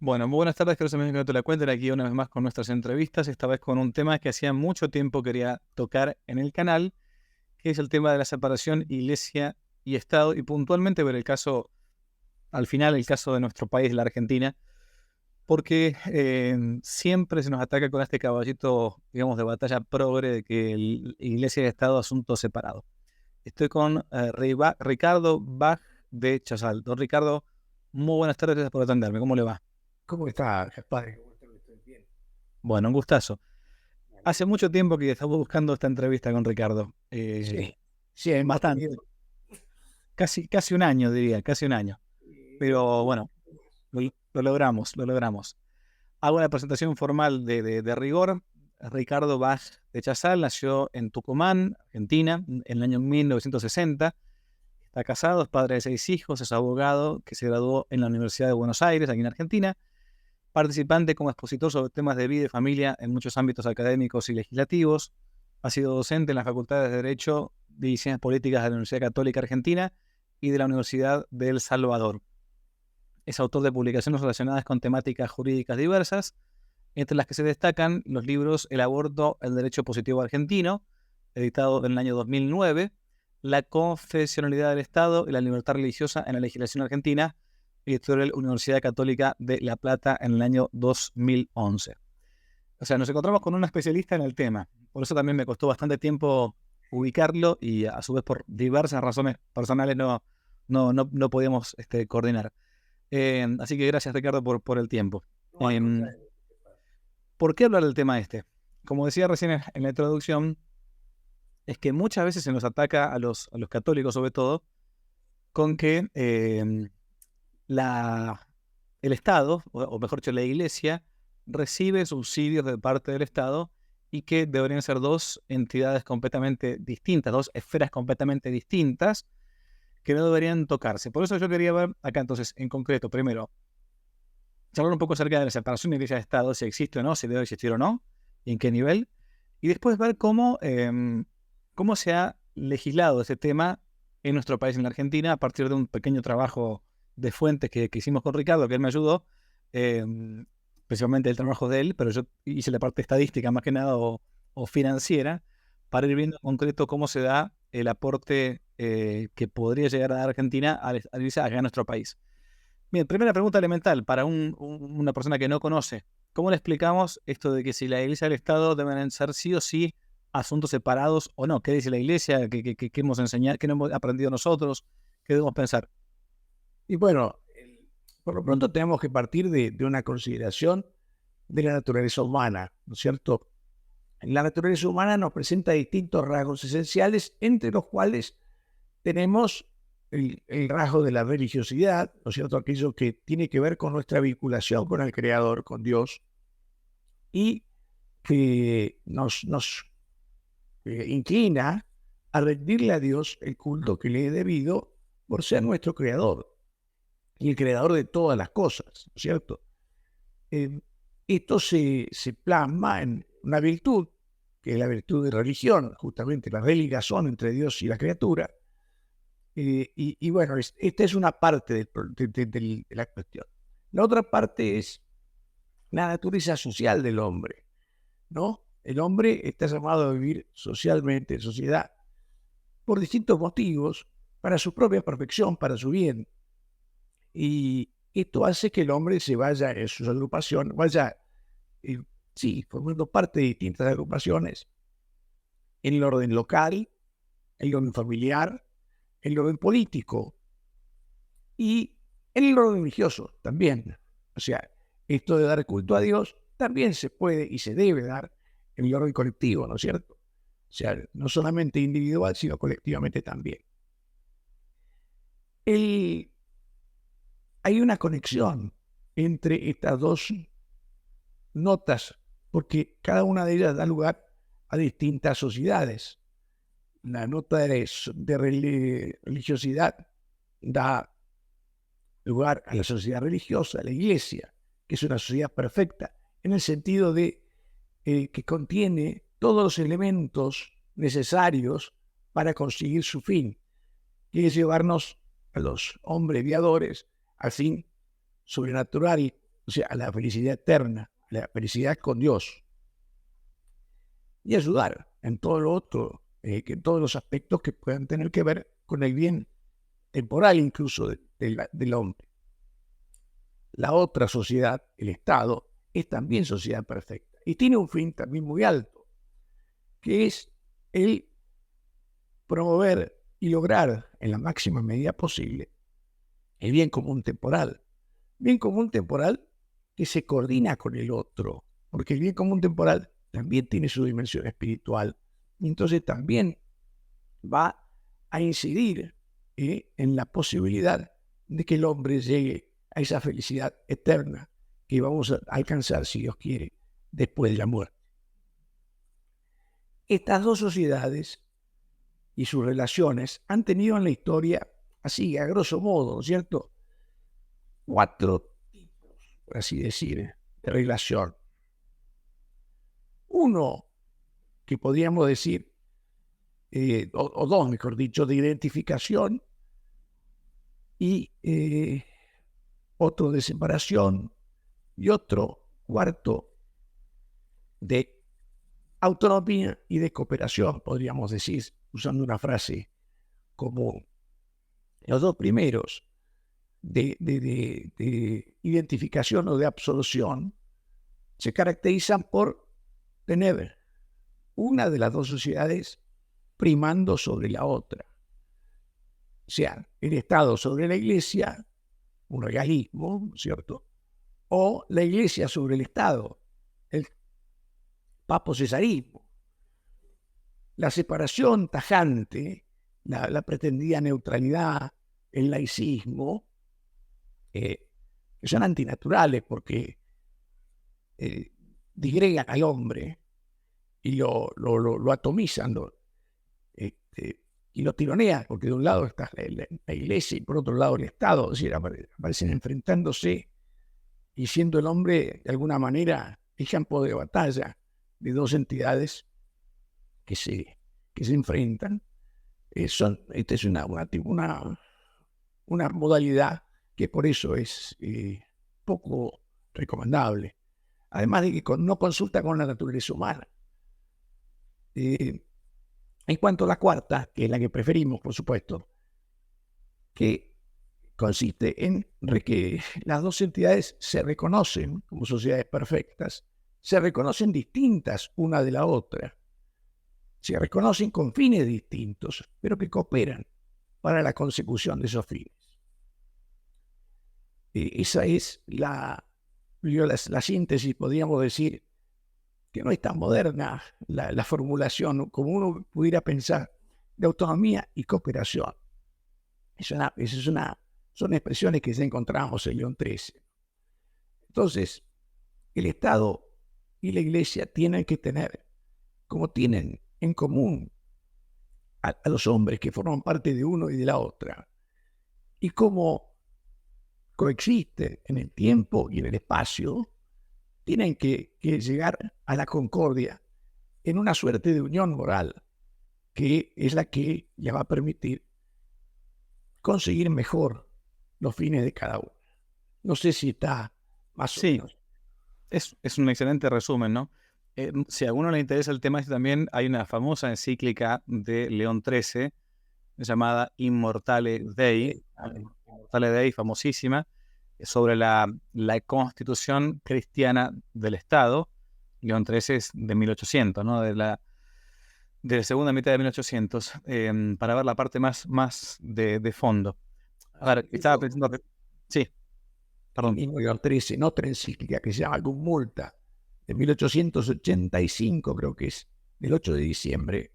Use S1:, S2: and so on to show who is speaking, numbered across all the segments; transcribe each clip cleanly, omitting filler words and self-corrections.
S1: Bueno, muy buenas tardes, queridos amigos que no te la cuenten, aquí una vez más con nuestras entrevistas, esta vez con un tema que hacía mucho tiempo quería tocar en el canal, que es el tema de la separación iglesia y Estado, y puntualmente ver el caso, al final el caso de nuestro país, la Argentina, porque siempre se nos ataca con este caballito, digamos, de batalla progre de que iglesia y Estado asuntos separados. Estoy con Ricardo Bach de Chazal. Don Ricardo, muy buenas tardes, gracias por atenderme, ¿cómo le va?
S2: ¿Cómo está, padre? ¿Cómo está? ¿Estoy bien?
S1: Bueno, un gustazo.
S2: Me
S1: Hace
S2: alegro.
S1: mucho tiempo que estamos buscando esta entrevista con Ricardo.
S2: Sí, sí, hemos
S1: Bastante.
S2: tenido.
S1: Casi un año, diría, casi un año. Pero
S2: Un
S1: bueno,
S2: poquito más.
S1: lo logramos, lo logramos. Hago una presentación formal de rigor. Ricardo Bach de Chazal nació en Tucumán, Argentina, en el año 1960. Está casado, es padre de 6 hijos, es abogado que se graduó en la Universidad de Buenos Aires, aquí en Argentina. Participante como expositor sobre temas de vida y familia en muchos ámbitos académicos y legislativos. Ha sido docente en las facultades de Derecho y Ciencias Políticas de la Universidad Católica Argentina y de la Universidad de El Salvador. Es autor de publicaciones relacionadas con temáticas jurídicas diversas, entre las que se destacan los libros El aborto, el derecho positivo argentino, editado en el año 2009, La confesionalidad del Estado y la libertad religiosa en la legislación argentina, editorial Universidad Católica de La Plata en el año 2011. O sea, nos encontramos con un especialista en el tema. Por eso también me costó bastante tiempo ubicarlo y a su vez por diversas razones personales no podíamos coordinar. Así que gracias Ricardo por el tiempo.
S2: No, al
S1: Eh,
S2: contrario.
S1: ¿Por qué hablar del tema este? Como decía recién en la introducción, es que muchas veces se nos ataca a los católicos sobre todo con que la, el Estado, o mejor dicho, la Iglesia, recibe subsidios de parte del Estado y que deberían ser dos entidades completamente distintas, dos esferas completamente distintas que no deberían tocarse. Por eso yo quería ver acá entonces, en concreto, primero, charlar un poco acerca de la separación de Iglesia de Estado, si existe o no, si debe existir o no, y en qué nivel, y después ver cómo se ha legislado ese tema en nuestro país, en la Argentina, a partir de un pequeño trabajo de fuentes que hicimos con Ricardo, que él me ayudó, eh, principalmente el trabajo de él, pero yo hice la parte estadística más que nada o financiera, para ir viendo en concreto cómo se da el aporte que podría llegar a dar Argentina al irse acá a nuestro país. Bien, primera pregunta elemental para una persona que no conoce. ¿Cómo le explicamos esto de que si la iglesia y el Estado deben ser sí o sí asuntos separados o no? ¿Qué dice la iglesia? ¿Qué hemos enseñado? ¿Qué no hemos aprendido nosotros? ¿Qué debemos pensar?
S2: Y bueno, por lo pronto tenemos que partir de una consideración de la naturaleza humana, ¿no es cierto? La naturaleza humana nos presenta distintos rasgos esenciales, entre los cuales tenemos el rasgo de la religiosidad, ¿no es cierto? Aquello que tiene que ver con nuestra vinculación con el Creador, con Dios, y que nos inclina a rendirle a Dios el culto que le es debido por ser nuestro creador y el creador de todas las cosas, ¿no es cierto? Eh, Esto se plasma en una virtud, que es la virtud de religión, justamente la religación entre Dios y la criatura. Y bueno, esta es una parte de la cuestión. La otra parte es la naturaleza social del hombre, ¿no? El hombre está llamado a vivir socialmente, en sociedad, por distintos motivos, para su propia perfección, para su bien. Y esto hace que el hombre se vaya en sus agrupaciones, vaya, eh, sí, formando parte de distintas agrupaciones en el orden local, en el orden familiar, en el orden político y en el orden religioso también. O sea, esto de dar culto a Dios también se puede y se debe dar en el orden colectivo, ¿no es cierto? O sea, no solamente individual, sino colectivamente también. El, Hay una conexión entre estas dos notas, porque cada una de ellas da lugar a distintas sociedades. La nota de religiosidad da lugar a la sociedad religiosa, a la iglesia, que es una sociedad perfecta, en el sentido de que contiene todos los elementos necesarios para conseguir su fin, que es llevarnos a los hombres viadores al fin sobrenatural, o sea, a la felicidad eterna, a la felicidad con Dios, y ayudar en todo lo otro, que en todos los aspectos que puedan tener que ver con el bien temporal incluso del hombre. La otra sociedad, el Estado, es también sociedad perfecta y tiene un fin también muy alto, que es el promover y lograr en la máxima medida posible el bien común temporal. Bien común temporal que se coordina con el otro, porque el bien común temporal también tiene su dimensión espiritual. Y entonces también va a incidir en la posibilidad de que el hombre llegue a esa felicidad eterna que vamos a alcanzar, si Dios quiere, después de la muerte. Estas dos sociedades y sus relaciones han tenido en la historia, así a grosso modo, ¿no es cierto?, 4 tipos, por así decir, de relación. Uno que podríamos decir, o dos, mejor dicho, de identificación y otro de separación y otro cuarto de autonomía y de cooperación, podríamos decir, usando una frase común. Los dos primeros de identificación o de absolución se caracterizan por tener una de las dos sociedades primando sobre la otra. O sea, el Estado sobre la Iglesia, un regalismo, ¿cierto? O la Iglesia sobre el Estado, el papo-cesarismo. La separación tajante, la pretendida neutralidad, el laicismo, que son antinaturales porque disgregan al hombre y lo atomizan, y lo tironean, porque de un lado está la Iglesia y por otro lado el Estado, es decir, aparecen enfrentándose y siendo el hombre de alguna manera el campo de batalla de dos entidades que se enfrentan. Esta es una modalidad que por eso es poco recomendable. Además de que no consulta con la naturaleza humana. En cuanto a la cuarta, que es la que preferimos, por supuesto, que consiste en que las dos entidades se reconocen como sociedades perfectas, se reconocen distintas una de la otra, se reconocen con fines distintos, pero que cooperan para la consecución de esos fines. Esa es la síntesis, podríamos decir, que no es tan moderna la formulación, como uno pudiera pensar, de autonomía y cooperación. Son expresiones que ya encontramos en León XIII. Entonces, el Estado y la Iglesia tienen que tener, como tienen en común a los hombres que forman parte de uno y de la otra, y como coexisten en el tiempo y en el espacio, tienen que llegar a la concordia en una suerte de unión moral, que es la que les va a permitir conseguir mejor los fines de cada uno. No sé si está más o menos.
S1: Es un excelente resumen, ¿no? Si a alguno le interesa el tema, también hay una famosa encíclica de León XIII llamada Immortale Dei, famosísima, sobre la constitución cristiana del Estado. León XIII es de 1800, ¿no? De la segunda mitad de 1800, para ver la parte más de fondo. A ver, estaba pensando... Sí, perdón.
S2: El mismo León XIII, en otra encíclica que se llama Cum Multa, de 1885, creo que es, del 8 de diciembre,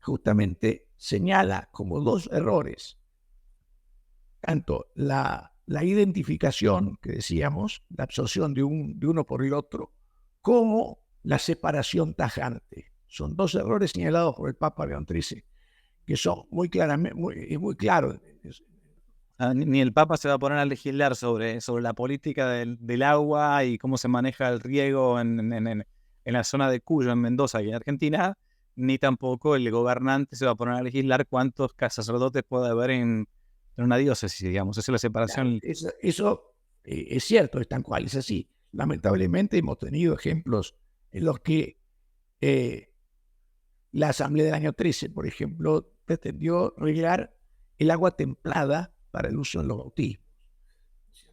S2: justamente señala como dos errores, tanto la identificación, que decíamos, la absorción de uno por el otro, como la separación tajante. Son dos errores señalados por el Papa León XIII, que son muy claros.
S1: Ni el Papa se va a poner a legislar sobre la política del agua y cómo se maneja el riego en la zona de Cuyo, en Mendoza y en Argentina, ni tampoco el gobernante se va a poner a legislar cuántos sacerdotes puede haber en una diócesis, digamos. Esa es la separación.
S2: Claro, eso Es cierto, es tan cual, es así. Lamentablemente hemos tenido ejemplos en los que la Asamblea del año 13, por ejemplo, pretendió regular el agua templada para el uso en los bautismos.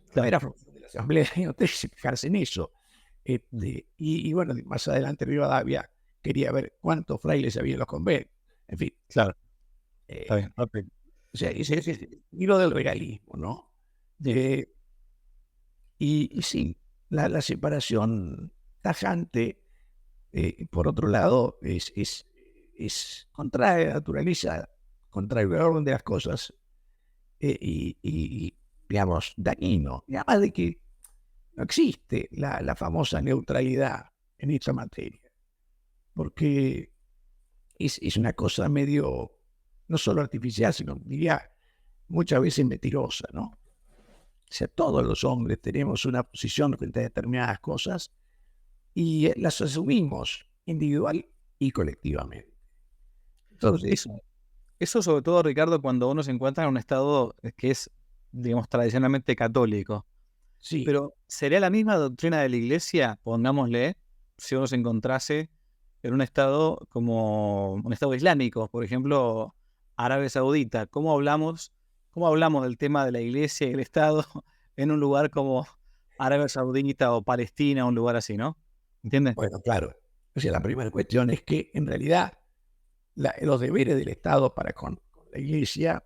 S2: No
S1: Claro.
S2: era función de la Asamblea del año 13 fijarse en eso. Y bueno, más adelante Rivadavia quería ver cuántos frailes había en los conventos. En fin,
S1: Claro, está
S2: eh,
S1: bien. Ok.
S2: o sea, ese es el estilo del regalismo, ¿no?
S1: Sí,
S2: Eh, y sí, la separación tajante, por otro lado, es contraria a la naturaleza, contrario al orden de las cosas, digamos, dañino. Y además de que no existe la famosa neutralidad en esta materia, porque es una cosa medio, no solo artificial, sino diría muchas veces mentirosa, ¿no? O sea, todos los hombres tenemos una posición frente a determinadas cosas y las asumimos individual y colectivamente. Entonces,
S1: eso. Eso sobre todo, Ricardo, cuando uno se encuentra en un estado que es, digamos, tradicionalmente católico.
S2: sí,
S1: Pero ¿sería la misma doctrina de la iglesia, pongámosle, si uno se encontrase en un estado como un estado islámico, por ejemplo, Arabia Saudita? Cómo hablamos del tema de la iglesia y el Estado en un lugar como Arabia Saudita o Palestina, un lugar así, ¿no? ¿Entiendes?
S2: bueno, claro. O sea, la primera cuestión es que en realidad los deberes del Estado para con la Iglesia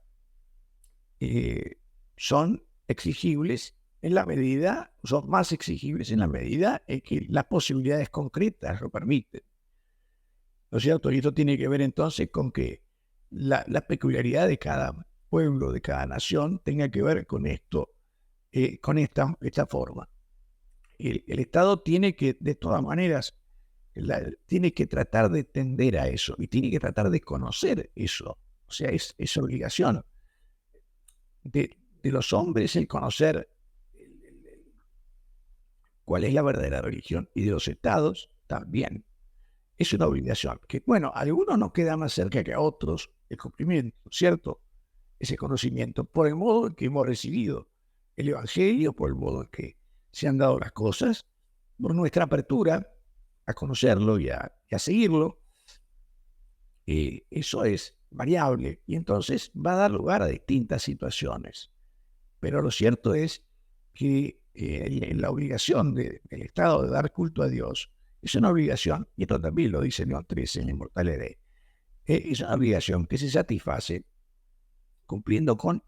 S2: son exigibles en la medida, son más exigibles en la medida en que las posibilidades concretas lo permiten. ¿No es cierto? Y esto tiene que ver entonces con que la peculiaridad de cada pueblo, de cada nación, tenga que ver con esto, con esta forma. El Estado tiene que, de todas maneras, tiene que tratar de tender a eso y tiene que tratar de conocer eso. O sea, es obligación de los hombres el conocer cuál es la verdadera religión y de los estados también. Es una obligación que, bueno, a algunos nos queda más cerca que a otros el cumplimiento, ¿cierto? Ese conocimiento, por el modo en que hemos recibido el Evangelio, por el modo en que se han dado las cosas, por nuestra apertura a conocerlo y a seguirlo. Eso es variable y entonces va a dar lugar a distintas situaciones. Pero lo cierto es que la obligación del Estado de dar culto a Dios es una obligación, y esto también lo dice León XIII en la Inmortal Heré, es una obligación que se satisface cumpliendo con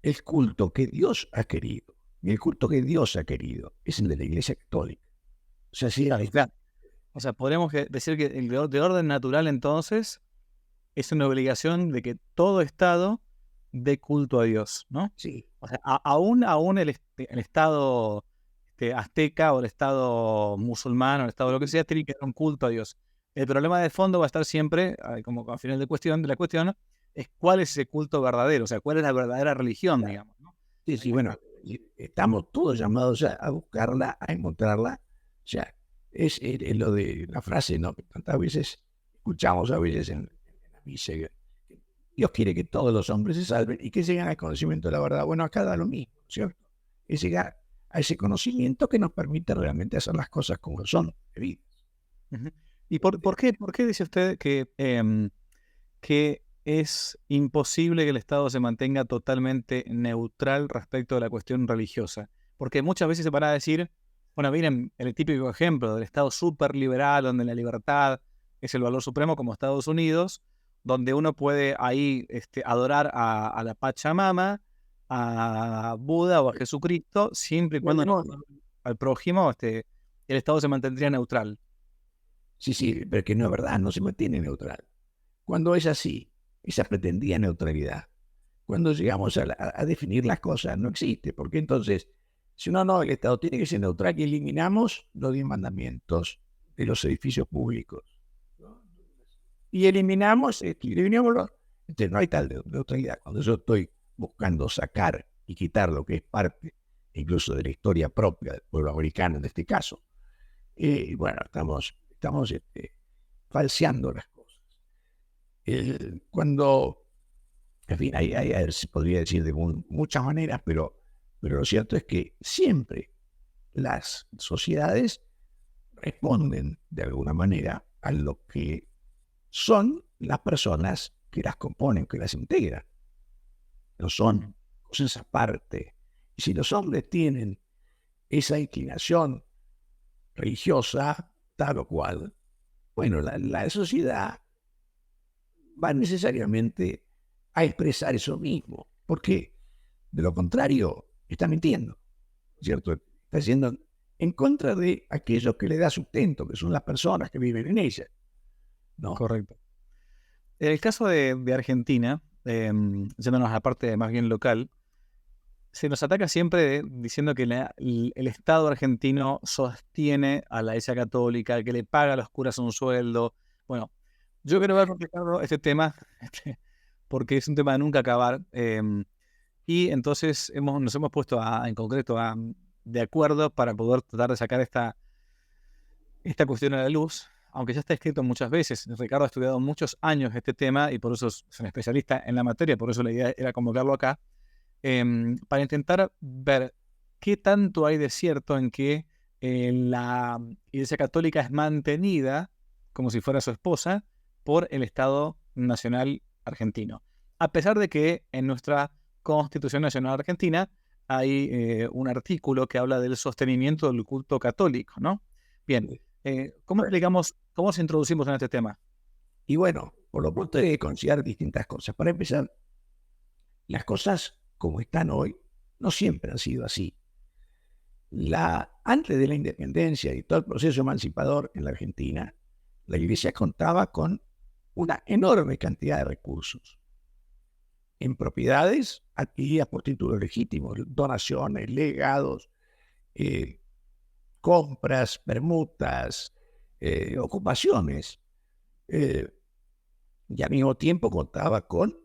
S2: el culto que Dios ha querido. Y el culto que Dios ha querido es el de la Iglesia Católica. O sea, sí,
S1: Claro, claro. O sea, podríamos decir que el de orden natural entonces es una obligación de que todo Estado dé culto a Dios, ¿no?
S2: sí,
S1: O sea, aún el Estado azteca o el Estado musulmán o el Estado lo que sea, tiene que dar un culto a Dios. El problema de fondo va a estar siempre, como al final de la cuestión, es cuál es ese culto verdadero, o sea, cuál es la verdadera religión,
S2: claro.
S1: digamos, ¿no?
S2: Sí, sí, bueno, y estamos todos llamados a buscarla, a encontrarla. O sea, es lo de la frase, ¿no? Que tantas veces escuchamos a veces en la misa, que Dios quiere que todos los hombres se salven y que lleguen al conocimiento de la verdad. Bueno, acá da lo mismo, ¿cierto? Es llegar a ese conocimiento que nos permite realmente hacer las cosas como son debidas.
S1: Ujú. ¿Y por qué dice usted que es imposible que el Estado se mantenga totalmente neutral respecto de la cuestión religiosa? Porque muchas veces se van a decir, bueno, miren el típico ejemplo del Estado súper liberal, donde la libertad es el valor supremo, como Estados Unidos, donde uno puede ahí adorar a la Pachamama, a Buda o a Jesucristo, siempre y cuando no al prójimo, el Estado se mantendría neutral.
S2: Sí, sí, pero que no es verdad, no se mantiene neutral. Cuando es así, esa pretendida neutralidad, cuando llegamos a definir las cosas, no existe, porque entonces, si uno no, el Estado tiene que ser neutral y eliminamos los 10 mandamientos de los edificios públicos. ¿No? Y eliminamos entonces no hay tal neutralidad. Cuando yo estoy buscando sacar y quitar lo que es parte incluso de la historia propia del pueblo americano en este caso, bueno, estamos falseando las cosas. Cuando, en fin, se podría decir de muchas maneras, pero Pero lo cierto es que siempre las sociedades responden de alguna manera a lo que son las personas que las componen, que las integran. No son cosas aparte. Y si los hombres tienen esa inclinación religiosa, tal o cual, bueno, la sociedad va necesariamente a expresar eso mismo, porque de lo contrario está mintiendo, ¿cierto? Está yendo en contra de aquellos que le da sustento, que son las personas que viven en ella, ¿no?
S1: Correcto. En el caso de Argentina, yéndonos a la parte más bien local, se nos ataca siempre diciendo que el Estado argentino sostiene a la Iglesia Católica, que le paga a los curas un sueldo. Bueno, yo quiero ver, Ricardo, este tema, porque es un tema de nunca acabar. Y entonces nos hemos puesto en concreto de acuerdo para poder tratar de sacar esta cuestión a la luz, aunque ya está escrito muchas veces. Ricardo ha estudiado muchos años este tema y por eso es un especialista en la materia, por eso la idea era convocarlo acá, para intentar ver qué tanto hay de cierto en que la Iglesia Católica es mantenida como si fuera su esposa por el Estado Nacional Argentino. A pesar de que en nuestra Constitución Nacional Argentina hay un artículo que habla del sostenimiento del culto católico, ¿no? Bien, ¿cómo explicamos, cómo nos introducimos en este tema?
S2: Y bueno, por lo pronto hay que considerar distintas cosas. Para empezar, las cosas como están hoy no siempre han sido así. Antes de la independencia y todo el proceso emancipador en la Argentina, la Iglesia contaba con una enorme cantidad de recursos en propiedades adquiridas por títulos legítimos, donaciones, legados, compras, permutas, ocupaciones. Y al mismo tiempo contaba con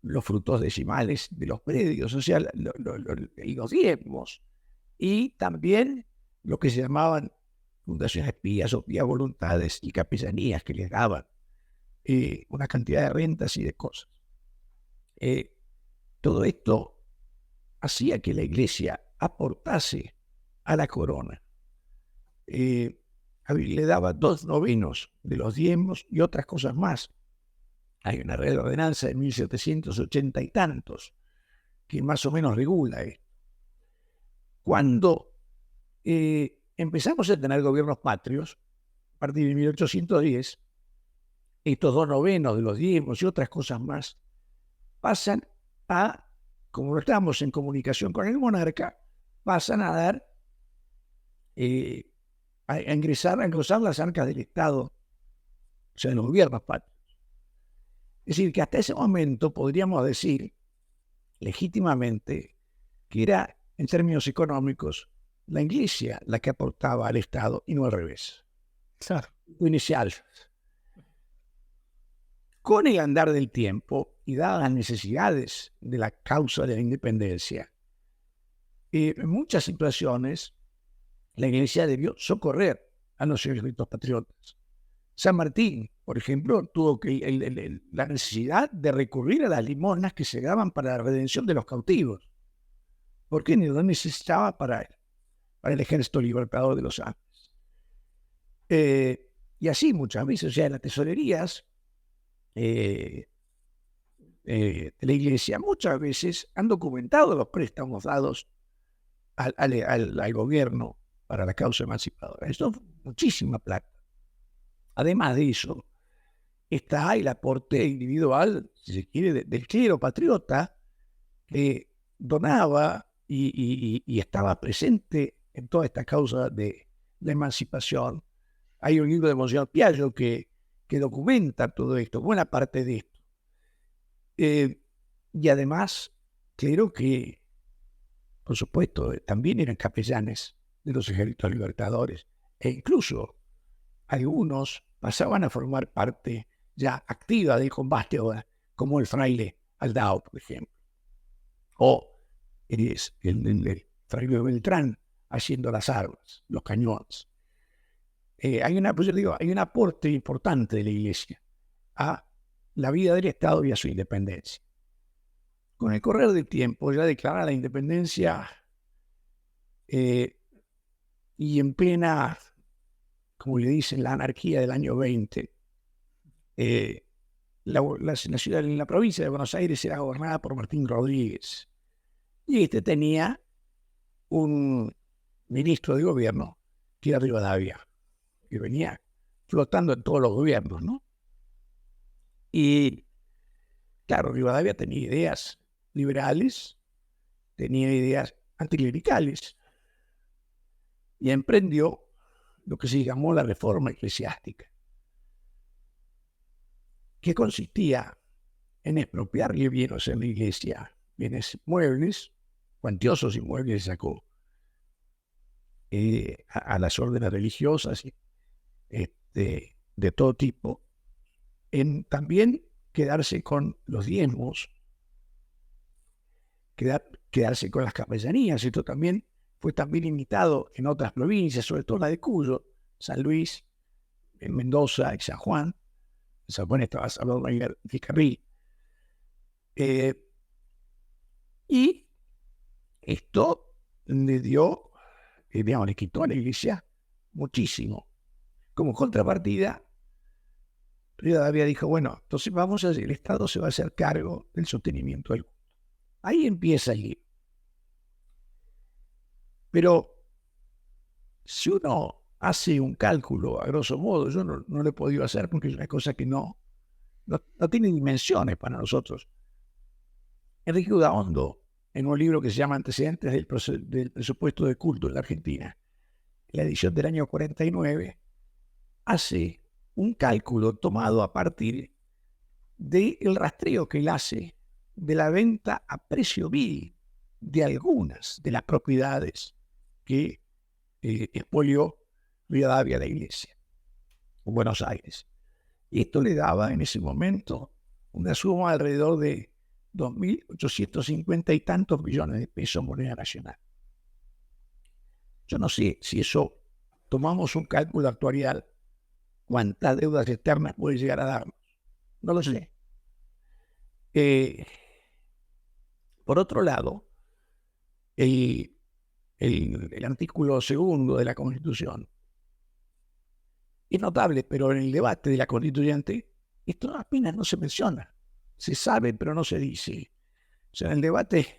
S2: los frutos decimales de los predios, o sea, los diezmos, y también lo que se llamaban fundaciones espías o pías voluntades y capellanías que les daban una cantidad de rentas y de cosas. Todo esto hacía que la Iglesia aportase a la corona. Le daba 2/9 de los diezmos y otras cosas más. Hay una Real Ordenanza de 1780 y tantos que más o menos regula esto. Cuando empezamos a tener gobiernos patrios, a partir de 1810, estos 2/9 de los diezmos y otras cosas más pasan a, como no estamos en comunicación con el monarca, pasan a dar, a engrosar las arcas del Estado, o sea, de los gobiernos patrios. Es decir, que hasta ese momento podríamos decir legítimamente que era, en términos económicos, la Iglesia la que aportaba al Estado y no al revés.
S1: Claro.
S2: Lo inicial. Con el andar del tiempo y dadas las necesidades de la causa de la independencia, en muchas situaciones la Iglesia debió socorrer a los ejércitos patriotas. San Martín, por ejemplo, tuvo la necesidad de recurrir a las limosnas que se daban para la redención de los cautivos, porque no necesitaba para el ejército libertador de los Andes. Y así muchas veces, o sea, las tesorerías de la Iglesia muchas veces han documentado los préstamos dados al gobierno para la causa emancipadora. Esto es muchísima plata. Además de eso, está el aporte individual, si se quiere, del clero patriota que donaba y estaba presente en toda esta causa de la emancipación. Hay un libro de Monseñor Piaggio que documenta todo esto, buena parte de esto. Y además, creo que, por supuesto, también eran capellanes de los ejércitos libertadores, e incluso algunos pasaban a formar parte ya activa del combate ahora, como el fraile Aldao, por ejemplo, o el fraile Beltrán haciendo las armas, los cañones. Hay un aporte importante de la Iglesia a la vida del Estado y a su independencia. Con el correr del tiempo, ya declarada la independencia eh, y en plena, como le dicen, la anarquía del año 20, la ciudad, la provincia de Buenos Aires era gobernada por Martín Rodríguez. Y este tenía un ministro de gobierno, que era Rivadavia, que venía flotando en todos los gobiernos, ¿no? Y claro, Rivadavia tenía ideas liberales, tenía ideas anticlericales, y emprendió lo que se llamó la reforma eclesiástica, que consistía en expropiarle bienes en la iglesia, bienes muebles, cuantiosos inmuebles sacó a las órdenes religiosas de todo tipo, en también quedarse con los diezmos, quedarse con las capellanías. Esto también fue también imitado en otras provincias, sobre todo la de Cuyo, San Luis, en Mendoza y San Juan. En San Juan estaba Salvador Ficarrí. Y esto le dio, digamos, le quitó a la iglesia muchísimo. Como contrapartida, Rivadavia dijo, bueno, entonces el Estado se va a hacer cargo del sostenimiento del culto. Ahí empieza el lío. Pero si uno hace un cálculo, a grosso modo, yo no lo he podido hacer porque es una cosa que no tiene dimensiones para nosotros. Enrique Udaondo, en un libro que se llama Antecedentes del presupuesto de culto en la Argentina, la edición del año 49, hace un cálculo tomado a partir del rastreo que él hace de la venta a precio vil de algunas de las propiedades que expolió Rivadavia de la iglesia en Buenos Aires. Y esto le daba en ese momento una suma alrededor de 2.850 y tantos millones de pesos moneda nacional. Yo no sé si eso, tomamos un cálculo actuarial, cuántas deudas externas puede llegar a darnos. No lo sé. Por otro lado, el artículo 2 de la Constitución es notable, pero en el debate de la constituyente esto apenas no se menciona. Se sabe, pero no se dice. O sea, en el debate,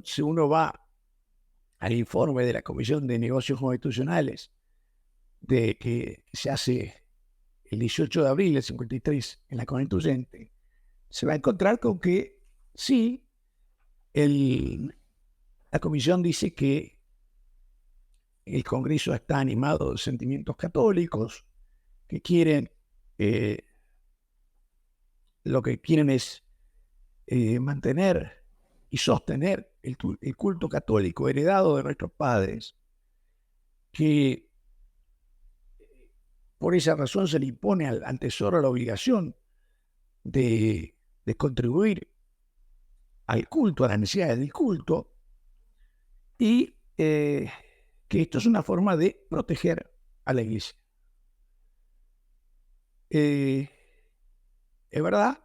S2: si uno va al informe de la Comisión de Negocios Constitucionales de que se hace el 18 de abril del 53 en la constituyente, se va a encontrar con que sí, la comisión dice que el Congreso está animado de sentimientos católicos, que quieren, lo que quieren es mantener y sostener el culto católico heredado de nuestros padres, que por esa razón se le impone al Tesoro la obligación de contribuir al culto, a las necesidades del culto, y que esto es una forma de proteger a la iglesia. Es verdad,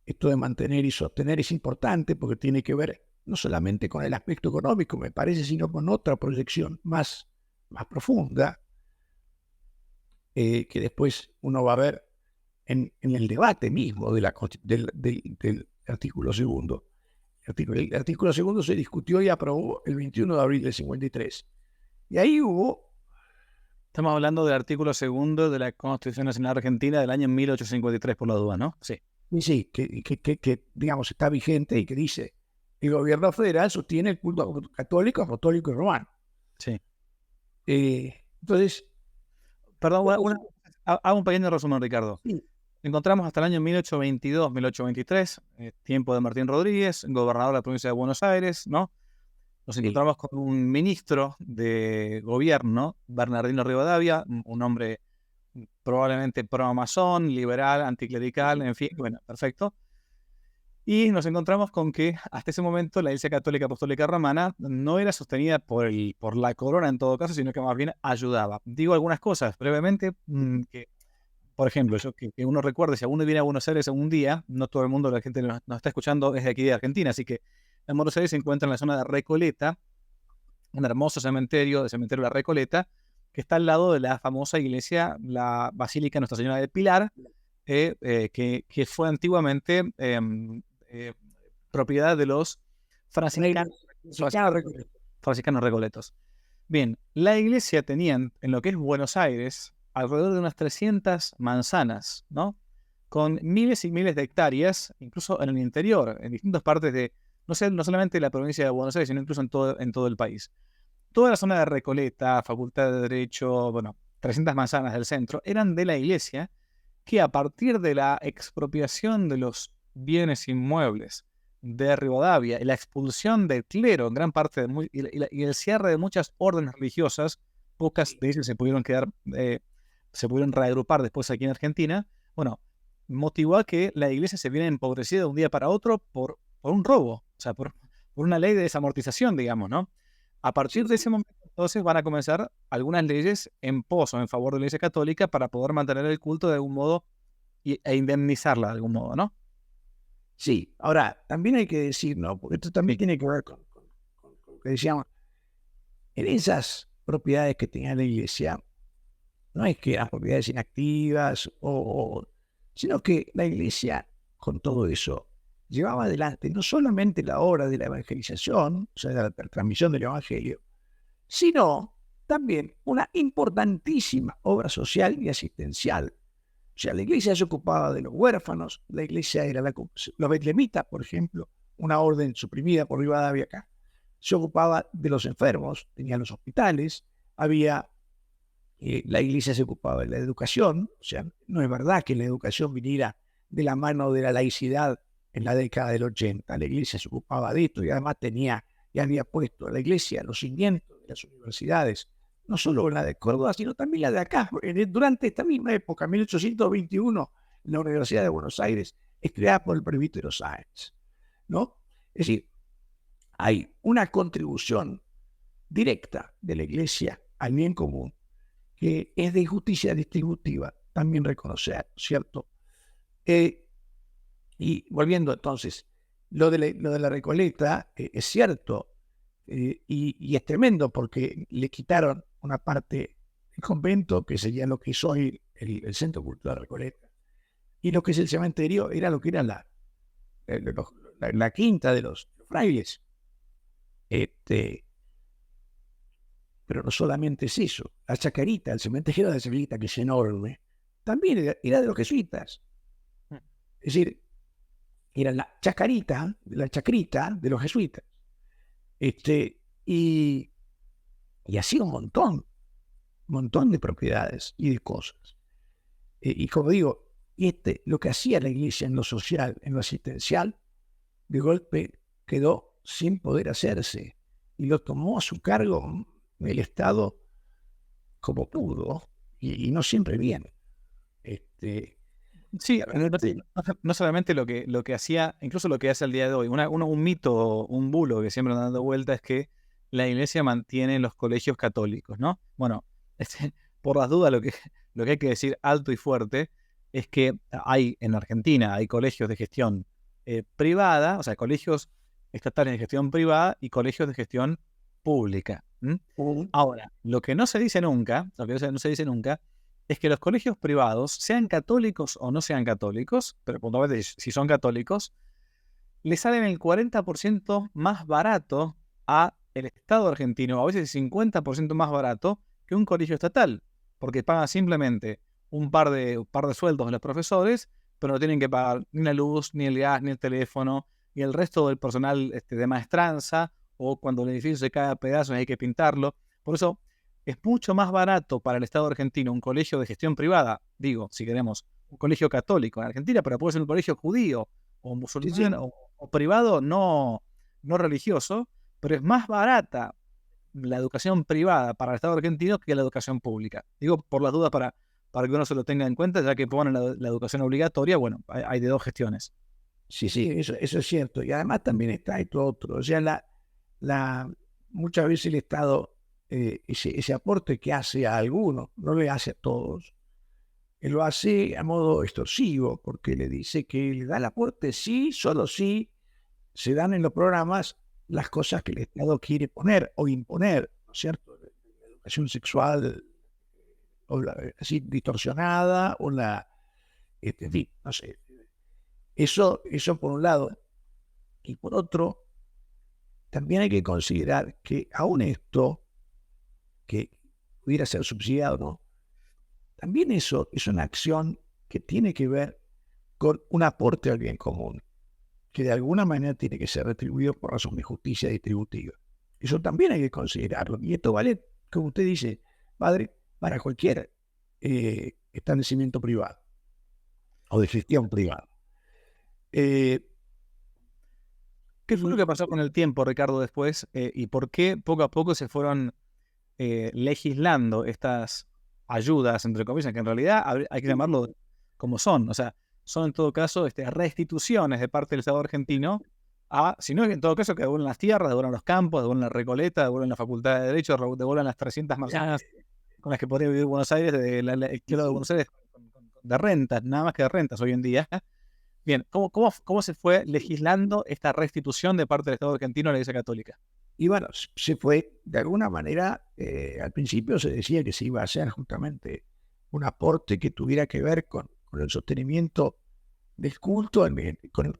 S2: esto de mantener y sostener es importante porque tiene que ver no solamente con el aspecto económico, me parece, sino con otra proyección más profunda, que después uno va a ver en el debate mismo del artículo 2. El artículo 2 se discutió y aprobó el 21 de abril del 53. Y ahí hubo...
S1: Estamos hablando del artículo 2 de la Constitución Nacional Argentina del año 1853, por la duda, ¿no? Sí.
S2: Y sí, que digamos, está vigente y que dice, el gobierno federal sostiene el culto católico, apostólico y romano.
S1: Sí.
S2: Entonces...
S1: Perdón, hago un pequeño resumen, Ricardo.
S2: Sí.
S1: Encontramos hasta el año 1822, 1823, tiempo de Martín Rodríguez, gobernador de la provincia de Buenos Aires, ¿no? Nos encontramos con un ministro de gobierno, Bernardino Rivadavia, un hombre probablemente pro-amazón, liberal, anticlerical, en fin, bueno, perfecto. Y nos encontramos con que hasta ese momento la Iglesia Católica Apostólica Romana no era sostenida por la corona en todo caso, sino que más bien ayudaba. Digo algunas cosas brevemente, que, por ejemplo, que uno recuerde, si uno viene a Buenos Aires un día, no todo el mundo, la gente nos está escuchando es de aquí de Argentina, así que en Buenos Aires se encuentra en la zona de Recoleta, un hermoso cementerio, el cementerio de la Recoleta, que está al lado de la famosa iglesia, la Basílica Nuestra Señora del Pilar, que fue antiguamente propiedad de los franciscanos, franciscanos recoletos. Bien, la iglesia tenía en lo que es Buenos Aires alrededor de unas 300 manzanas, ¿no? Con miles y miles de hectáreas, incluso en el interior, en distintas partes de, no solamente de la provincia de Buenos Aires, sino incluso en todo el país. Toda la zona de Recoleta, Facultad de Derecho, bueno, 300 manzanas del centro, eran de la iglesia, que a partir de la expropiación de los bienes inmuebles de Rivadavia y la expulsión del clero en gran parte y el cierre de muchas órdenes religiosas, pocas de ellas se pudieron quedar, se pudieron reagrupar después aquí en Argentina, bueno, motivó a que la iglesia se viera empobrecida de un día para otro por un robo, o sea, por una ley de desamortización, digamos, ¿no? A partir de ese momento, entonces, van a comenzar algunas leyes en pos o en favor de la Iglesia Católica para poder mantener el culto de algún modo e indemnizarla de algún modo, ¿no?
S2: Sí, ahora, también hay que decir, ¿no? Porque esto también tiene que ver con lo que decíamos. En esas propiedades que tenía la iglesia, no es que eran propiedades inactivas, sino que la iglesia, con todo eso, llevaba adelante no solamente la obra de la evangelización, o sea, de la transmisión del evangelio, sino también una importantísima obra social y asistencial. O sea, la iglesia se ocupaba de los huérfanos, la iglesia era los betlemitas, por ejemplo, una orden suprimida por Rivadavia acá. Se ocupaba de los enfermos, tenía los hospitales, había, la iglesia se ocupaba de la educación, o sea, no es verdad que la educación viniera de la mano de la laicidad en la década del 80, la iglesia se ocupaba de esto y además tenía y había puesto a la iglesia los cimientos de las universidades, no solo la de Córdoba, sino también la de acá. Durante esta misma época, 1821, la Universidad de Buenos Aires es creada por el presbítero Sáenz, ¿no? Es decir, hay una contribución directa de la iglesia al bien común que es de justicia distributiva, también reconocer, ¿cierto? Y volviendo entonces, lo de la Recoleta es cierto, y es tremendo porque le quitaron una parte del convento, que sería lo que es hoy el Centro Cultural Recoleta, y lo que es el cementerio era lo que era la quinta de los frailes. Pero no solamente es eso, la Chacarita, el cementerio de la Chacarita, que es enorme, también era de los jesuitas. Es decir, era la chacrita de los jesuitas. Y así un montón de propiedades y de cosas. Y como digo, lo que hacía la iglesia en lo social, en lo asistencial, de golpe quedó sin poder hacerse y lo tomó a su cargo el Estado como pudo y no siempre bien.
S1: Sí, no solamente lo que hacía, incluso lo que hace al día de hoy. Un mito, un bulo que siempre anda dando vuelta es que la iglesia mantiene los colegios católicos, ¿no? Bueno, por las dudas lo que hay que decir alto y fuerte es que en Argentina hay colegios de gestión privada, o sea, colegios estatales de gestión privada y colegios de gestión pública. Ahora, lo que no se dice nunca, es que los colegios privados, sean católicos o no sean católicos, pero puntualmente si son católicos, le salen el 40% más barato a el Estado argentino, a veces el 50% más barato que un colegio estatal, porque pagan simplemente un par de sueldos de los profesores, pero no tienen que pagar ni la luz, ni el gas, ni el teléfono, ni el resto del personal de maestranza, o cuando el edificio se cae a pedazos y hay que pintarlo. Por eso es mucho más barato para el Estado argentino un colegio de gestión privada, digo, si queremos, un colegio católico en Argentina, pero puede ser un colegio judío o musulmán o privado no religioso, pero es más barata la educación privada para el Estado argentino que la educación pública. Digo, por las dudas, para que uno se lo tenga en cuenta, ya que ponen la educación obligatoria, bueno, hay de dos gestiones.
S2: Sí, eso es cierto. Y además también está esto otro. O sea, muchas veces el Estado, ese aporte que hace a algunos, no le hace a todos. Él lo hace a modo extorsivo, porque le dice que le da el aporte sí, solo sí, se dan en los programas las cosas que el Estado quiere poner o imponer, ¿no es cierto? La educación sexual o así distorsionada o en fin, no sé. Eso por un lado. Y por otro, también hay que considerar que aún esto, que pudiera ser subsidiado, ¿no? También eso es una acción que tiene que ver con un aporte al bien común, que de alguna manera tiene que ser retribuido por razón de justicia distributiva. Eso también hay que considerarlo. Y esto vale, como usted dice, padre, para cualquier establecimiento privado o de gestión privada.
S1: ¿Qué fue lo que pasó con el tiempo, Ricardo, después? ¿Y por qué poco a poco se fueron legislando estas ayudas, entre comillas, que en realidad hay que llamarlo como son? O sea, son en todo caso restituciones de parte del Estado argentino si no es en todo caso que devuelven las tierras, devuelven los campos, devuelven la Recoleta, devuelven la Facultad de Derecho, devuelven las 300 manzanas con las que podría vivir Buenos Aires, el kilo de Buenos Aires de rentas, nada más que de rentas hoy en día. Bien, ¿cómo se fue legislando esta restitución de parte del Estado argentino a la Iglesia Católica?
S2: Y bueno, se fue, de alguna manera, al principio se decía que se iba a hacer justamente un aporte que tuviera que ver con el sostenimiento del culto,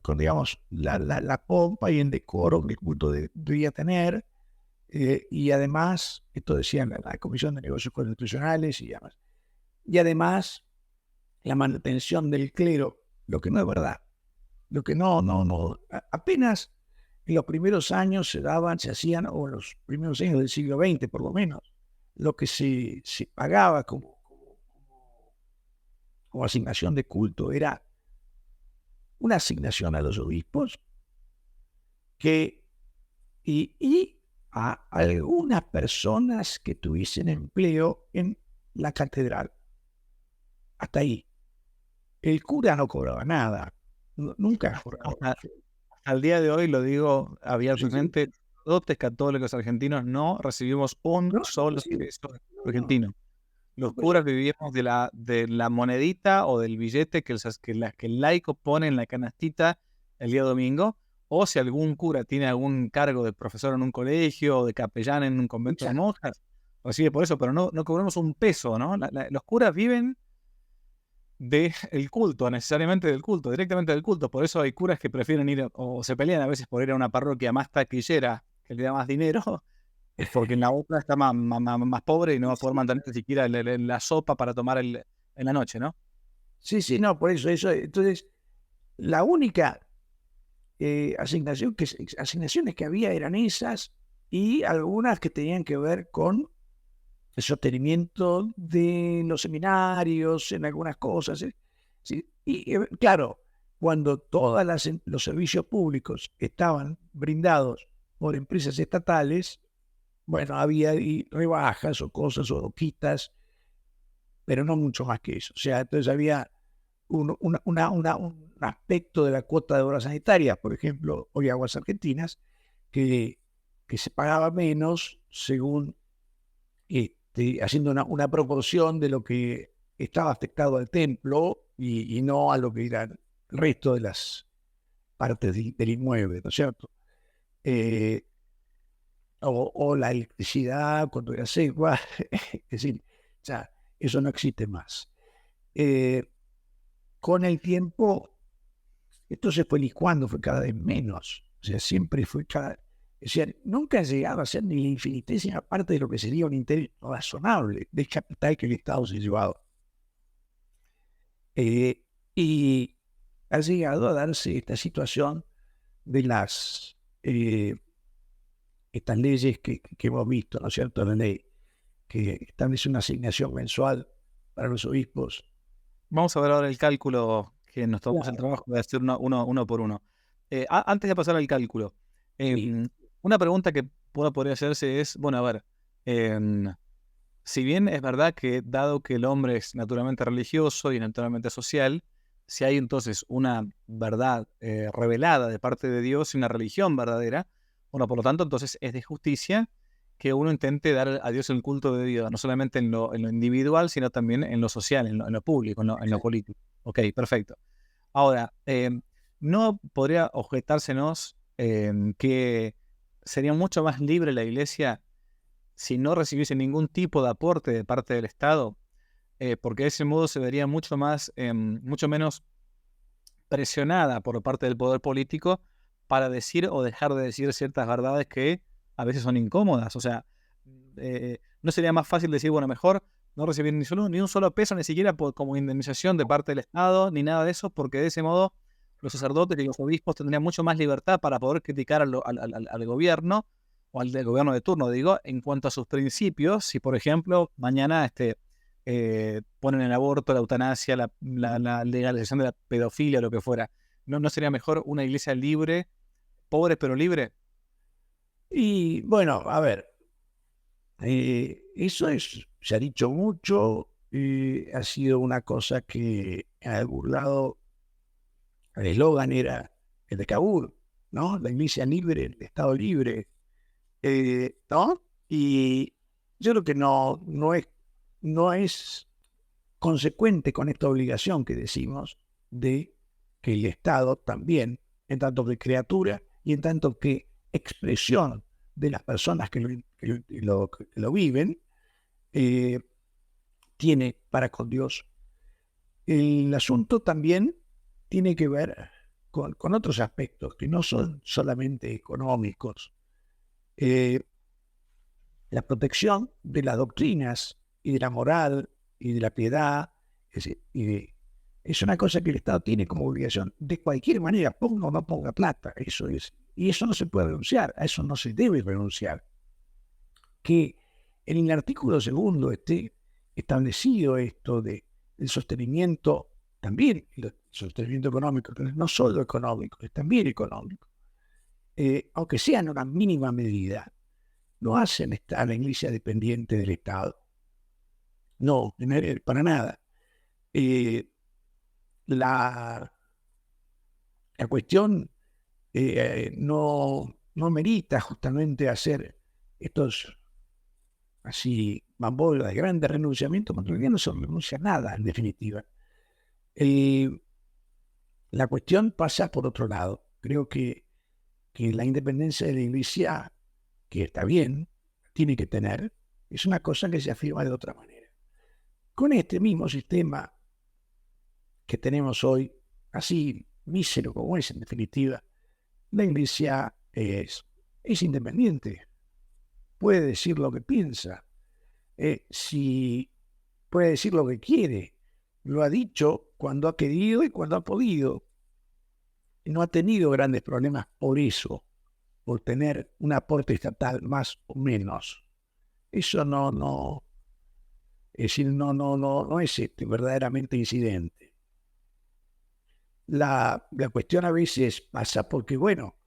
S2: con digamos, la pompa y el decoro que el culto debía tener, y además, esto decía la Comisión de Negocios Constitucionales y además la manutención del clero, lo que no es verdad, lo que no, apenas en los primeros años se hacían, o en los primeros años del siglo XX por lo menos, lo que se pagaba como asignación de culto era una asignación a los obispos y a algunas personas que tuviesen empleo en la catedral. Hasta ahí. El cura no cobraba nada. Nunca cobraba.
S1: Al día de hoy, lo digo abiertamente, los católicos argentinos no recibimos un solo peso argentino. Los curas vivimos de la monedita o del billete que el laico pone en la canastita el día domingo, o si algún cura tiene algún cargo de profesor en un colegio o de capellán en un convento de monjas, recibe por eso, pero no cobramos un peso, ¿no? Los curas viven del culto, necesariamente del culto, directamente del culto. Por eso hay curas que prefieren ir, o se pelean a veces por ir a una parroquia más taquillera, que le da más dinero, porque en la otra está más pobre y no va a poder mantener ni siquiera la sopa para tomar en la noche, ¿no?
S2: Sí, no, por eso. Entonces, la única asignaciones que había eran esas y algunas que tenían que ver con el sostenimiento de los seminarios, en algunas cosas. ¿Sí? Y claro, cuando todos los servicios públicos estaban brindados por empresas estatales, bueno, había rebajas o cosas o quitas, pero no mucho más que eso. O sea, entonces había un aspecto de la cuota de obras sanitarias, por ejemplo, hoy Aguas Argentinas, que se pagaba menos según haciendo una proporción de lo que estaba afectado al templo y no a lo que era el resto de las partes del inmueble, ¿no es cierto? O la electricidad cuando era seca, es decir, ya, eso no existe más. Con el tiempo, esto se fue licuando, fue cada vez menos, o sea, siempre fue o sea, nunca llegaba a ser ni la infinitésima parte de lo que sería un interés razonable del capital que el Estado se llevaba. Y ha llegado a darse esta situación de estas leyes que hemos visto, ¿no es cierto? La ley que establece una asignación mensual para los obispos.
S1: Vamos a ver ahora el cálculo que nos tomamos el trabajo de hacer uno por uno. Antes de pasar al cálculo, una pregunta que podría hacerse es, bueno, a ver, si bien es verdad que dado que el hombre es naturalmente religioso y naturalmente social, si hay entonces una verdad revelada de parte de Dios y una religión verdadera, bueno, por lo tanto, entonces es de justicia que uno intente dar a Dios el culto de Dios, no solamente en lo individual, sino también en lo social, en lo público, en lo político. Ok, perfecto. Ahora, no podría objetársenos que sería mucho más libre la iglesia si no recibiese ningún tipo de aporte de parte del Estado, porque de ese modo se vería mucho mucho menos presionada por parte del poder político para decir o dejar de decir ciertas verdades que a veces son incómodas. O sea, ¿no sería más fácil decir, bueno, mejor no recibir ni un solo peso, ni siquiera como indemnización de parte del Estado, ni nada de eso, porque de ese modo los sacerdotes y los obispos tendrían mucho más libertad para poder criticar al gobierno, o al del gobierno de turno, digo, en cuanto a sus principios? Si, por ejemplo, mañana ponen el aborto, la eutanasia, la legalización de la pedofilia, lo que fuera, ¿no sería mejor una iglesia libre, pobre pero libre?
S2: Y bueno, a ver, eso se ha dicho mucho, ha sido una cosa que en algún lado el eslogan era el de Kabul, ¿no? La iglesia libre, el Estado libre, ¿no? Y yo creo que no es consecuente con esta obligación que decimos de que el Estado también, en tanto que criatura y en tanto que expresión de las personas que lo viven, eh, tiene para con Dios. El asunto también tiene que ver con otros aspectos que no son solamente económicos. Eh, la protección de las doctrinas y de la moral y de la piedad es una cosa que el Estado tiene como obligación. De cualquier manera, ponga o no ponga plata, eso es. Y eso no se puede renunciar, a eso no se debe renunciar. Que en el artículo 2 esté establecido esto del sostenimiento, también el sostenimiento económico, pero no solo económico, es también económico. Aunque sea en una mínima medida, no hacen a la iglesia dependiente del Estado. No, para nada. La cuestión no merita justamente hacer estos así bambolas de grandes renunciamientos, porque en realidad no se renuncia a nada, en definitiva. La cuestión pasa por otro lado. Creo que la independencia de la iglesia, que está bien, tiene que tener, es una cosa que se afirma de otra manera. Con este mismo sistema que tenemos hoy, así mísero como es en definitiva, la iglesia es independiente, puede decir lo que piensa, si puede decir lo que quiere, lo ha dicho cuando ha querido y cuando ha podido. No ha tenido grandes problemas por eso, por tener un aporte estatal más o menos. Eso es decir, no es verdaderamente incidente. La cuestión a veces pasa porque, bueno,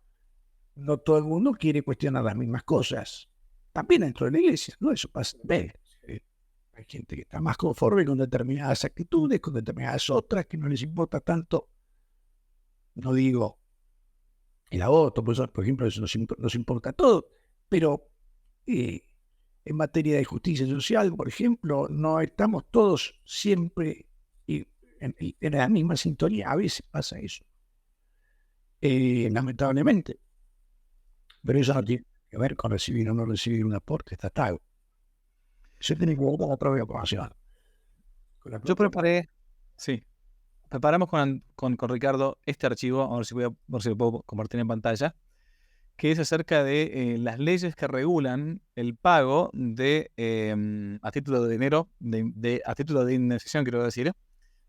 S2: no todo el mundo quiere cuestionar las mismas cosas. También dentro de la iglesia, ¿no? Eso pasa. Hay gente que está más conforme con determinadas actitudes, con determinadas otras, que no les importa tanto. No digo el aborto, por ejemplo, eso nos importa todo, pero en materia de justicia social, por ejemplo, no estamos todos siempre en la misma sintonía. A veces pasa eso, lamentablemente. Pero eso no tiene que ver con recibir o no recibir un aporte estatal. Eso tiene que ver con la propia población.
S1: Yo preparamos con Ricardo este archivo, a ver si lo puedo compartir en pantalla, que es acerca de las leyes que regulan el pago a título de dinero, a título de indemnización, quiero decir,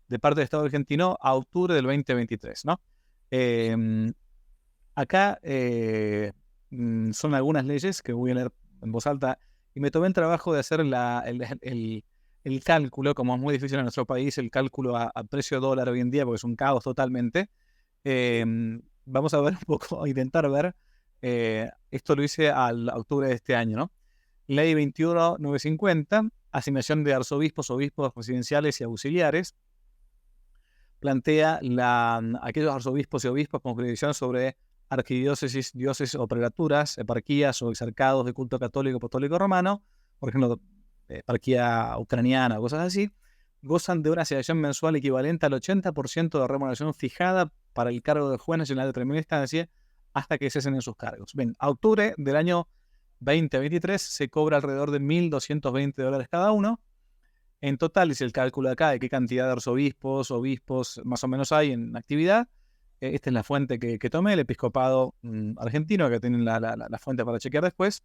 S1: de parte del Estado argentino a octubre del 2023, ¿no? Acá son algunas leyes que voy a leer en voz alta, y me tomé el trabajo de hacer el cálculo, como es muy difícil en nuestro país, el cálculo a precio dólar hoy en día, porque es un caos totalmente. Vamos a ver un poco, a intentar ver. Esto lo hice al octubre de este año, ¿no? Ley 21950, asignación de arzobispos, obispos residenciales y auxiliares. Plantea aquellos arzobispos y obispos con jurisdicción sobre arquidiócesis, diócesis o prelaturas, eparquías o exarcados de culto católico, apostólico romano, por ejemplo, eparquía ucraniana o cosas así, gozan de una asignación mensual equivalente al 80% de remuneración fijada para el cargo de juez nacional de primera instancia hasta que cesen en sus cargos. Bien, a octubre del año 2023 se cobra alrededor de $1.220 cada uno. En total, hice el cálculo acá de qué cantidad de arzobispos, obispos más o menos hay en actividad. Esta es la fuente que tomé, el episcopado argentino, que tienen la fuente para chequear después.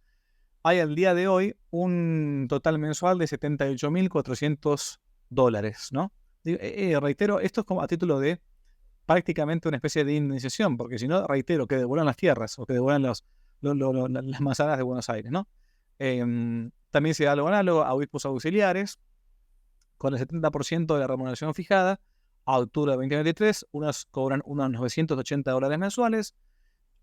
S1: Hay al día de hoy un total mensual de $78.400, ¿no? Reitero, esto es como a título de prácticamente una especie de indemnización, porque si no, reitero, que devuelvan las tierras o que devuelvan las manzanas de Buenos Aires, ¿no? También se da algo análogo a obispos auxiliares, con el 70% de la remuneración fijada. A octubre de 2023, unos cobran unos $980 mensuales,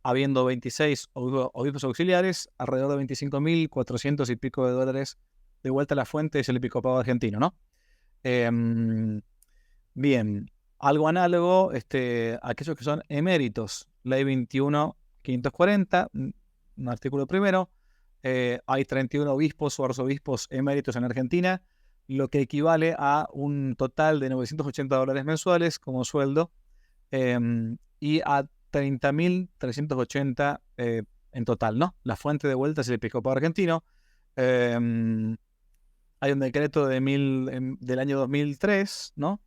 S1: habiendo 26 obispos auxiliares, alrededor de 25.400 y pico de dólares de vuelta a la fuente, es el episcopado argentino, ¿no? Bien, algo análogo, aquellos que son eméritos, ley 21.540, un artículo primero, hay 31 obispos o arzobispos eméritos en Argentina, lo que equivale a un total de $980 mensuales como sueldo, y a 30.380 en total, ¿no? La fuente de vuelta es el episcopado argentino. Hay un decreto del año 2003, ¿no?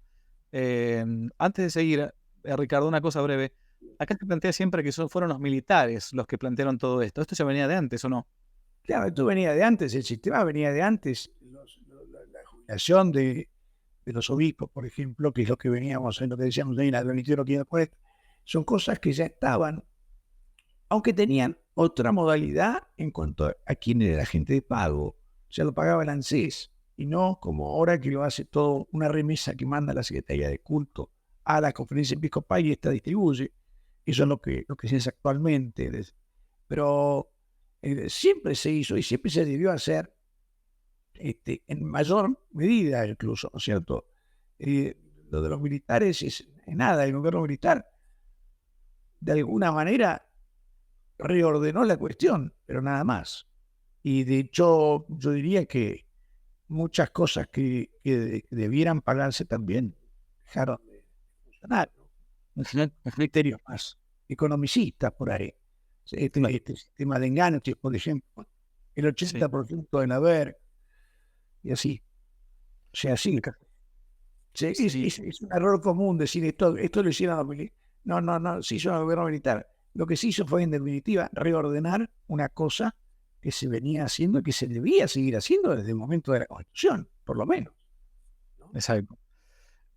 S1: Antes de seguir, Ricardo, una cosa breve. Acá se plantea siempre que fueron los militares los que plantearon todo esto. ¿Esto ya venía de antes o no?
S2: Claro, esto venía de antes, el sistema venía de antes. La jubilación de los obispos, por ejemplo, que es lo que veníamos en lo que decíamos ahí, la 21.540, son cosas que ya estaban, aunque tenían otra modalidad en cuanto a quién era la gente de pago. Se lo pagaba el ANSES, y no como ahora que lo hace todo una remesa que manda la Secretaría de Culto a la Conferencia Episcopal y esta distribuye. Eso es lo que se hace actualmente. Pero siempre se hizo y siempre se debió hacer, en mayor medida incluso, ¿no es cierto? Lo de los militares es nada, el gobierno militar de alguna manera reordenó la cuestión, pero nada más. Y de hecho, yo diría que muchas cosas que debieran pagarse también dejaron de funcionar, ¿no? Criterios más economicistas por ahí. Este sistema de enganches, por ejemplo, el 80% en haber, y así. O sea, sí. Es un error común decir esto lo hicieron los militares. No, se hizo en el gobierno militar. Lo que se hizo fue, en definitiva, reordenar una cosa que se venía haciendo y que se debía seguir haciendo desde el momento de la Constitución, por lo menos, ¿no?
S1: Exacto.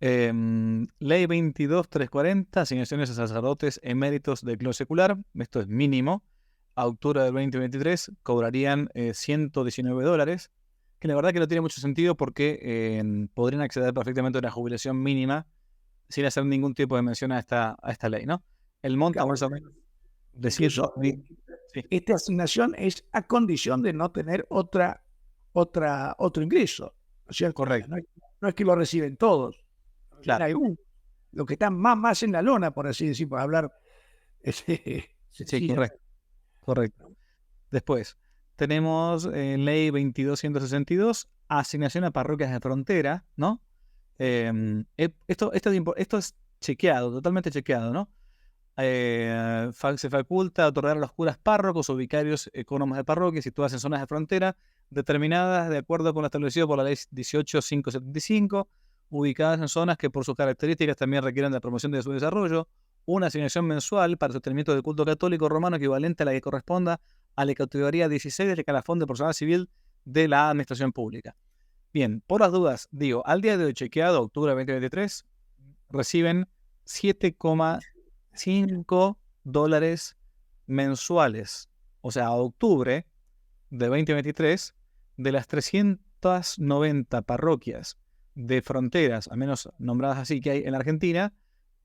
S1: Ley 22.340, asignaciones a sacerdotes eméritos de clero secular. Esto es mínimo. A octubre del 2023 cobrarían $119, que la verdad que no tiene mucho sentido porque podrían acceder perfectamente a una jubilación mínima sin hacer ningún tipo de mención a esta ley, ¿no? El monto más o menos de
S2: Incluso,
S1: 100.000. Sí,
S2: esta asignación es a condición de no tener otro ingreso, ¿no es cierto?
S1: correcto.
S2: No es que lo reciben todos.
S1: Claro.
S2: Hay los que están más en la lona, por así decir, para hablar.
S1: Sí, correcto. Después, tenemos ley 22.162, asignación a parroquias de frontera, ¿no? Esto es chequeado, totalmente chequeado, ¿no? Se faculta otorgar a los curas párrocos o vicarios ecónomos de parroquias situadas en zonas de frontera determinadas de acuerdo con lo establecido por la ley 18.575, ubicadas en zonas que por sus características también requieren de la promoción de su desarrollo, una asignación mensual para el sostenimiento del culto católico romano equivalente a la que corresponda a la categoría 16 del escalafón de personal civil de la administración pública. Bien, por las dudas, digo, al día de hoy chequeado, octubre de 2023, reciben $7,5 mensuales. O sea, a octubre de 2023, de las 390 parroquias de fronteras, al menos nombradas así, que hay en la Argentina,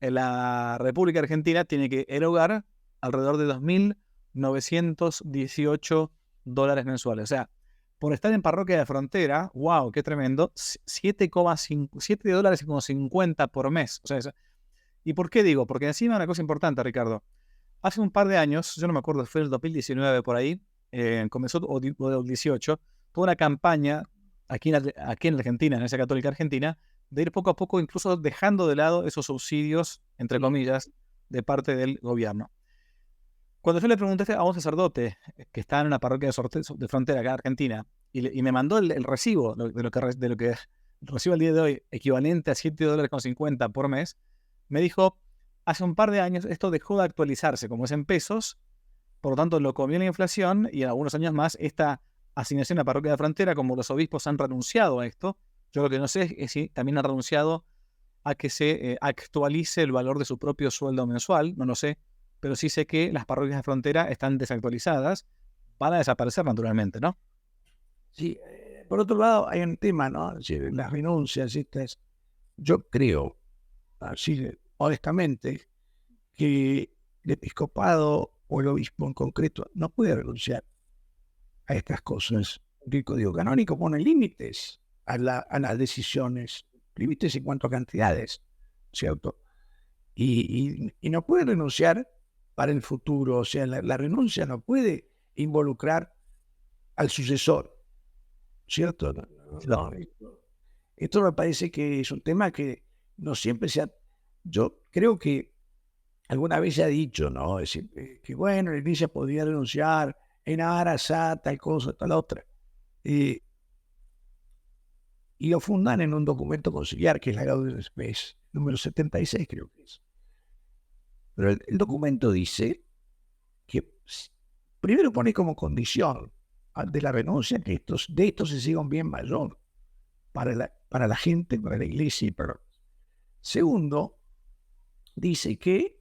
S1: en la República Argentina tiene que erogar alrededor de $2.918 mensuales. O sea, por estar en parroquia de frontera, wow, qué tremendo, $7.50 por mes. O sea, ¿y por qué digo? Porque encima una cosa importante, Ricardo. Hace un par de años, yo no me acuerdo, fue el 2019 por ahí, comenzó, o 2018, toda una campaña aquí en Argentina, en esa católica argentina, de ir poco a poco incluso dejando de lado esos subsidios, entre comillas, de parte del gobierno. Cuando yo le pregunté a un sacerdote que está en una parroquia de frontera acá en Argentina, y me mandó el recibo de lo que recibo el día de hoy, equivalente a $7.50 por mes, me dijo, hace un par de años esto dejó de actualizarse, como es en pesos, por lo tanto lo comió la inflación, y en algunos años más esta asignación a parroquia de frontera, como los obispos han renunciado a esto, yo lo que no sé es si también han renunciado a que se actualice el valor de su propio sueldo mensual, no lo sé, pero sí sé que las parroquias de frontera están desactualizadas, van a desaparecer naturalmente, ¿no?
S2: Sí, por otro lado, hay un tema, ¿no? Es decir, las renuncias, yo creo, así honestamente, que el episcopado o el obispo en concreto no puede renunciar a estas cosas. El código canónico pone límites a las decisiones, límites en cuanto a cantidades, ¿cierto? Y no puede renunciar para el futuro, o sea, la renuncia no puede involucrar al sucesor, ¿cierto?
S1: No.
S2: Esto me parece que es un tema que no siempre se ha... Yo creo que alguna vez se ha dicho, ¿no? Es decir, que bueno, la iglesia podría renunciar en aras a tal cosa, tal otra. Eh, y lo fundan en un documento conciliar, que es la Gaudium et Spes, número 76 creo que es. Pero el documento dice que primero pone como condición de la renuncia que de esto se siga un bien mayor para la gente, para la iglesia. Segundo, dice que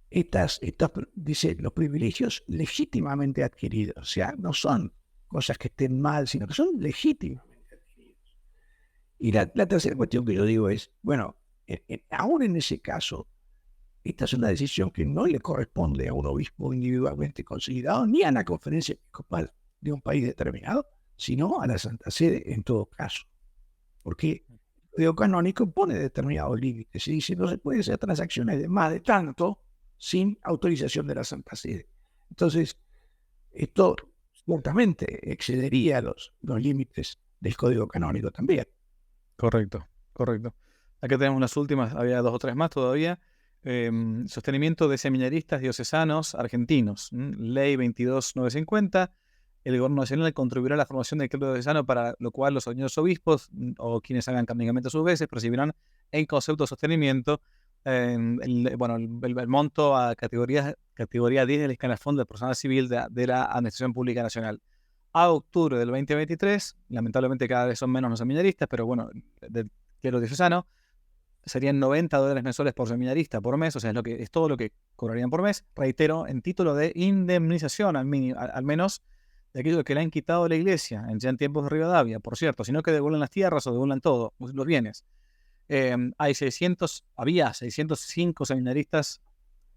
S2: dice, los privilegios legítimamente adquiridos, o sea, no son cosas que estén mal, sino que son legítimamente adquiridos. Y la tercera cuestión que yo digo es, bueno, aún en ese caso, esta es una decisión que no le corresponde a un obispo individualmente considerado, ni a la conferencia episcopal de un país determinado, sino a la Santa Sede en todo caso. Porque el código canónico pone determinados límites y dice no se puede hacer transacciones de más de tanto sin autorización de la Santa Sede. Entonces, esto ciertamente excedería los límites del código canónico también.
S1: Correcto, correcto. Acá tenemos unas últimas, había 2 o 3 más todavía. Sostenimiento de seminaristas diocesanos argentinos. Ley 22950. El gobierno nacional contribuirá a la formación del clero diocesano, para lo cual los señores obispos o quienes hagan caminamiento a sus veces percibirán en concepto de sostenimiento el monto a categoría 10 del escalafón del personal civil de la Administración Pública Nacional. A octubre del 2023, lamentablemente cada vez son menos los seminaristas, pero bueno, del clero diocesano, serían $90 mensuales por seminarista por mes, o sea, es todo lo que cobrarían por mes. Reitero, en título de indemnización, al menos de aquello que le han quitado a la iglesia ya en tiempos de Rivadavia, por cierto, sino que devuelven las tierras o devuelven todo, los bienes. Había 605 seminaristas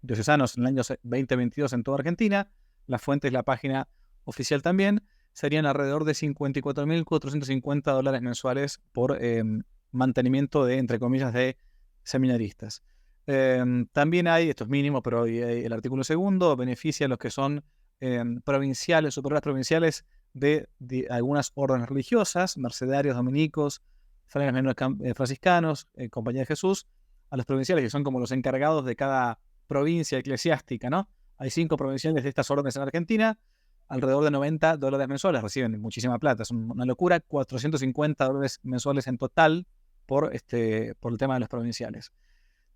S1: diocesanos en el año 2022 en toda Argentina. La fuente es la página oficial también. Serían alrededor de $54.450 mensuales por mantenimiento de, entre comillas, de seminaristas. También hay, esto es mínimo, pero hay el artículo segundo, beneficia a los que son provinciales, superiores provinciales de algunas órdenes religiosas, mercedarios, dominicos, frailes menores franciscanos, Compañía de Jesús, a los provinciales que son como los encargados de cada provincia eclesiástica, ¿no? Hay 5 provinciales de estas órdenes en Argentina, alrededor de $90 mensuales, reciben muchísima plata, es una locura, $450 mensuales en total por el tema de los provinciales.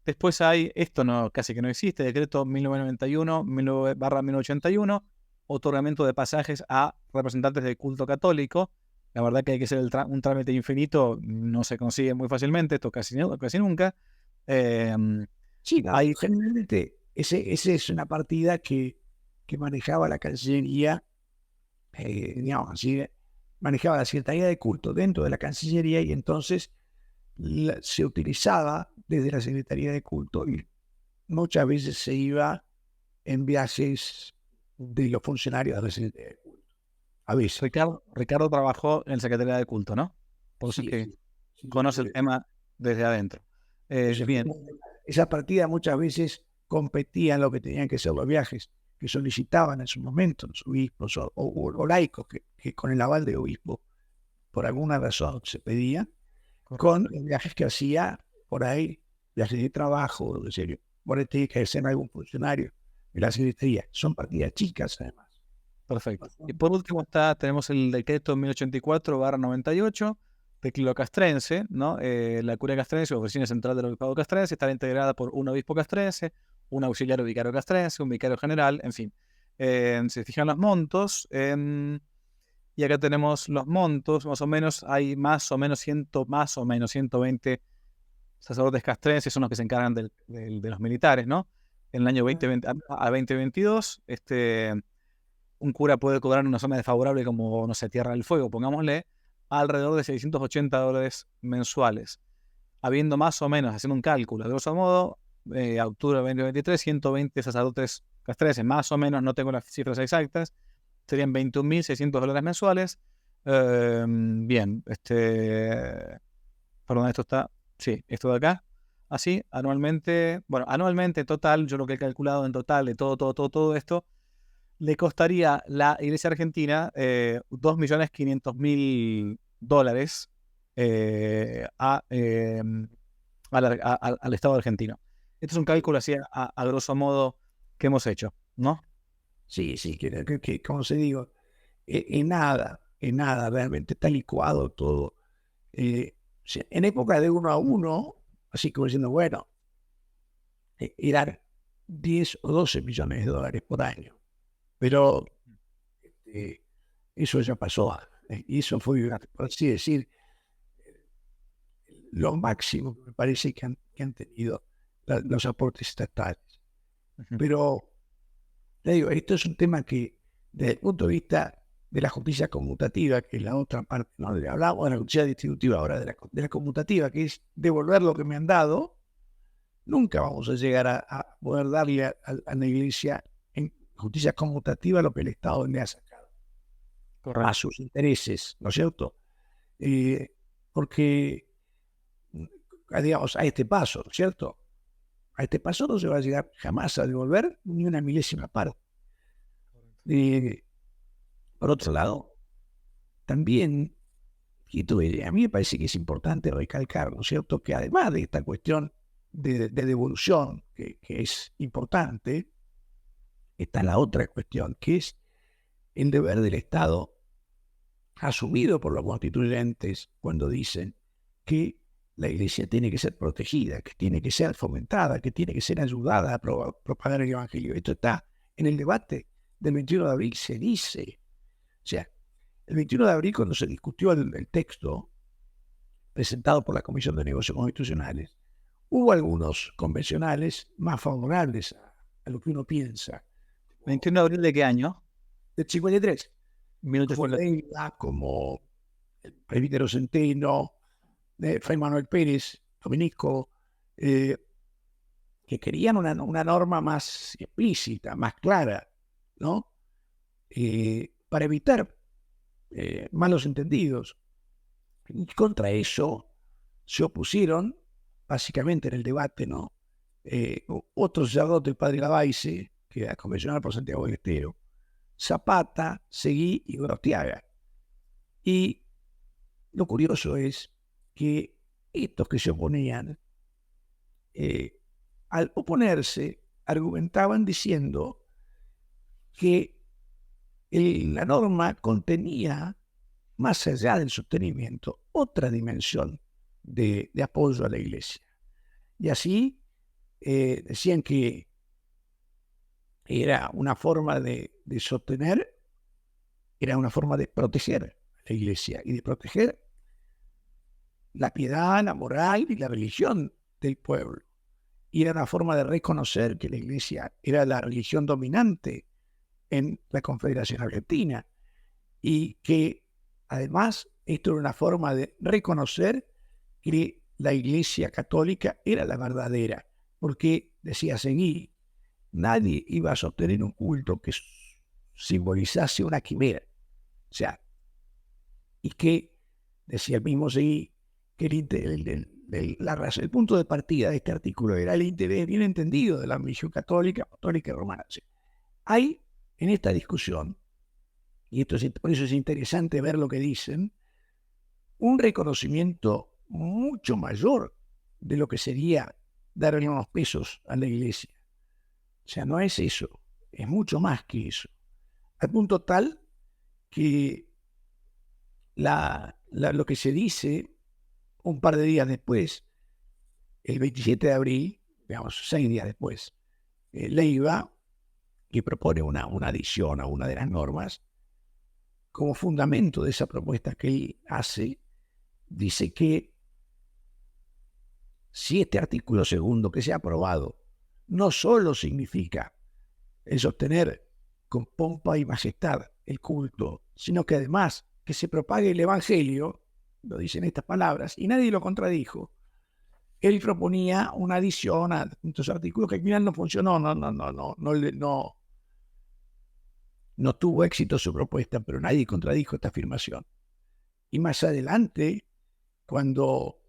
S1: Después hay, esto no, casi que no existe, decreto 1991/1981, otorgamiento de pasajes a representantes del culto católico. La verdad que hay que hacer un trámite infinito, no se consigue muy fácilmente, esto casi nunca.
S2: Sí, no,
S1: Hay,
S2: generalmente esa es una partida que manejaba la Cancillería, digamos así, manejaba la Secretaría de Culto dentro de la Cancillería y entonces se utilizaba desde la Secretaría de Culto y muchas veces se iba en viajes de los funcionarios de la Secretaría de Culto. A veces.
S1: Ricardo trabajó en la Secretaría de Culto, ¿no? Por eso es que conoce el tema desde adentro. Bien.
S2: Esa partida muchas veces competía en lo que tenían que ser los viajes que solicitaban en su momento los obispos o laicos que con el aval de obispo por alguna razón se pedía, con los viajes que hacía por ahí, viajes de trabajo, de serio, por ahí tenía que hacer algún funcionario de la secretaría. Son partidas chicas, además.
S1: Perfecto. Y por último tenemos el decreto 1084/98 de Clero Castrense, ¿no? La curia castrense, oficina central del obispado castrense, estará integrada por un obispo castrense, un auxiliar o vicario castrense, un vicario general, en fin. Se fijan los montos, y acá tenemos los montos, más o menos, hay más o menos 120 sacerdotes castrenses, son los que se encargan de los militares, ¿no? En el año 2020 a 2022, un cura puede cobrar en una zona desfavorable como, no sé, Tierra del Fuego, pongámosle, alrededor de $680 mensuales. Habiendo más o menos, haciendo un cálculo, de grosso modo, a octubre de 2023, 120 sacerdotes castrenses, más o menos, no tengo las cifras exactas, serían $21.600 mensuales. Bien, perdón, esto está, sí, esto de acá, así, anualmente, bueno, anualmente total, yo lo que he calculado en total de todo esto, le costaría la Iglesia Argentina $2.500.000 al Estado argentino. Este es un cálculo así a grosso modo que hemos hecho, ¿no?
S2: Sí, sí, como se digo, en nada, realmente está licuado todo. En época de 1 a 1, así como diciendo, bueno, eran 10 o 12 millones de dólares por año. Pero eso ya pasó. Y eso fue, por así decir, lo máximo que me parece que han tenido los aportes estatales.
S1: Ujú.
S2: Pero, le digo, esto es un tema que, desde el punto de vista de la justicia conmutativa, que es la otra parte, ¿no? Hablamos de la justicia distributiva ahora, de la conmutativa, que es devolver lo que me han dado. Nunca vamos a llegar a poder darle a la Iglesia en justicia conmutativa lo que el Estado le ha sacado a sus intereses, ¿no es cierto? Porque, digamos, a este paso, ¿no es cierto? A este paso no se va a llegar jamás a devolver ni una milésima parte. Por otro lado, también, a mí me parece que es importante recalcar, ¿no es cierto?, que además de esta cuestión de devolución, que es importante, está la otra cuestión, que es el deber del Estado asumido por los constituyentes cuando dicen que la Iglesia tiene que ser protegida, que tiene que ser fomentada, que tiene que ser ayudada a propagar el Evangelio. Esto está en el debate del 21 de abril, se dice. O sea, el 21 de abril, cuando se discutió el texto presentado por la Comisión de Negocios Constitucionales, hubo algunos convencionales más favorables a lo que uno piensa.
S1: ¿21 de abril de qué año?
S2: Del 53.
S1: Minutos
S2: Como Leiva, como el presbítero Centeno, Fray Manuel Pérez, Dominico, que querían una norma más explícita, más clara, ¿no? Para evitar malos entendidos. Y contra eso se opusieron, básicamente en el debate, ¿no? Otro sacerdote, el padre Lavaise, que era convencional por Santiago del Estero, Zapata, Seguí y Gorostiaga. Y lo curioso es que estos que se oponían, al oponerse, argumentaban diciendo que la norma contenía, más allá del sostenimiento, otra dimensión de apoyo a la Iglesia. Y así decían que era una forma de sostener, era una forma de proteger a la Iglesia y de proteger la piedad, la moral y la religión del pueblo. Y era una forma de reconocer que la Iglesia era la religión dominante en la Confederación Argentina y que además esto era una forma de reconocer que la Iglesia Católica era la verdadera, porque, decía Seguí, nadie iba a sostener un culto que simbolizase una quimera. O sea, y que, decía el mismo Seguí, que el punto de partida de este artículo era el interés bien entendido de la religión católica, apostólica y romana. O sea, hay en esta discusión, y por eso es interesante ver lo que dicen, un reconocimiento mucho mayor de lo que sería darle unos pesos a la Iglesia. O sea, no es eso. es mucho más que eso. Al punto tal que lo que se dice un par de días después, el 27 de abril, digamos, 6 días después, Leiva, que propone una adición a una de las normas, como fundamento de esa propuesta que él hace, dice que si este artículo segundo que se ha aprobado no solo significa el sostener con pompa y majestad el culto, sino que además que se propague el Evangelio, lo dicen estas palabras, y nadie lo contradijo, él proponía una adición a estos artículos que al final no funcionó, no tuvo éxito su propuesta, pero nadie contradijo esta afirmación. Y más adelante, cuando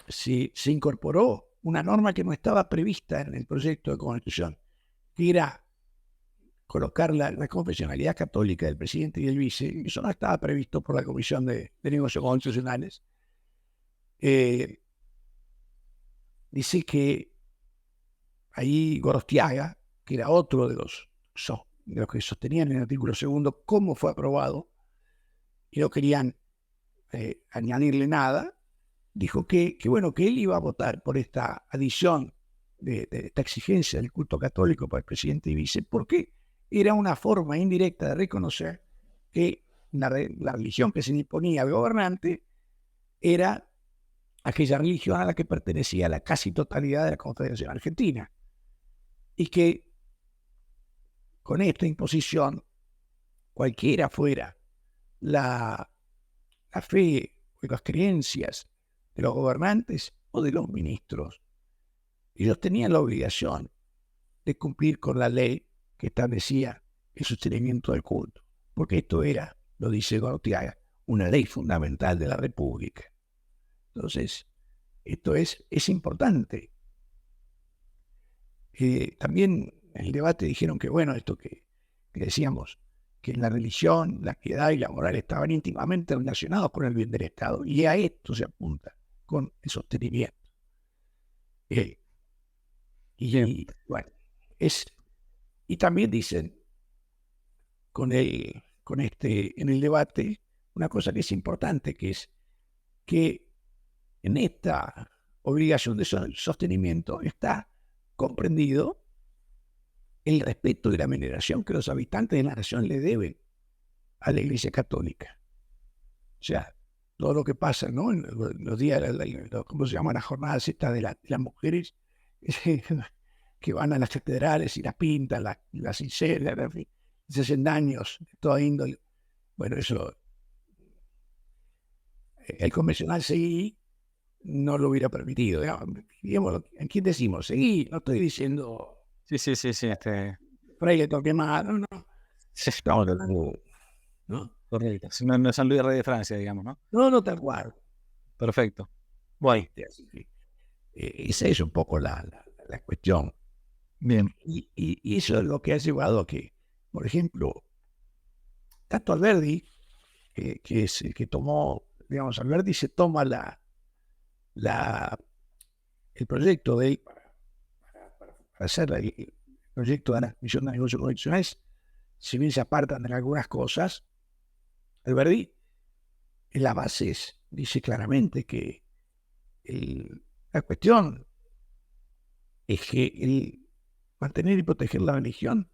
S2: se incorporó una norma que no estaba prevista en el proyecto de constitución, que era colocar la confesionalidad católica del presidente y del vice, eso no estaba previsto por la Comisión de Negocios Constitucionales. Dice que ahí Gorostiaga, que era otro de los que sostenían el artículo segundo cómo fue aprobado, y no querían añadirle nada, dijo que él iba a votar por esta adición de esta exigencia del culto católico para el presidente y vice, porque era una forma indirecta de reconocer que la religión que se le imponía al gobernante era aquella religión a la que pertenecía la casi totalidad de la Confederación Argentina, y que con esta imposición, cualquiera fuera la fe o las creencias de los gobernantes o de los ministros, ellos tenían la obligación de cumplir con la ley que establecía el sostenimiento del culto, porque esto era, lo dice Gorostiaga, una ley fundamental de la República. Entonces, esto es importante. También en el debate dijeron que, esto que decíamos, que la religión, la piedad y la moral estaban íntimamente relacionados con el bien del Estado, y a esto se apunta con el sostenimiento. Y también dicen en el debate una cosa que es importante, que es que en esta obligación de sostenimiento está comprendido el respeto y la veneración que los habitantes de la nación le deben a la Iglesia Católica. O sea, todo lo que pasa, ¿no? En los días, ¿cómo se llama? Las jornadas estas de las mujeres que van a las catedrales y las pintan, las incelan, se hacen daños de toda índole. Bueno, eso, el convencional seguí no lo hubiera permitido. Digamos, ¿en quién decimos? Seguí, no estoy diciendo...
S1: Sí.
S2: Fraile Torquemada, no. Estamos hablando, ¿no?
S1: Correcto. No es San Luis Rey de Francia, digamos, ¿no?
S2: No, tal cual.
S1: Perfecto. Bueno.
S2: Así que, esa es un poco la cuestión.
S1: Bien.
S2: Y eso es lo que ha llevado a que, por ejemplo, tanto Alberdi, que es el que tomó, digamos, Alberdi se toma el proyecto de para hacer el proyecto de la Comisión de Negocios Constitucionales, si bien se apartan de algunas cosas, Alberdi en las bases dice claramente que la cuestión es que el mantener y proteger la religión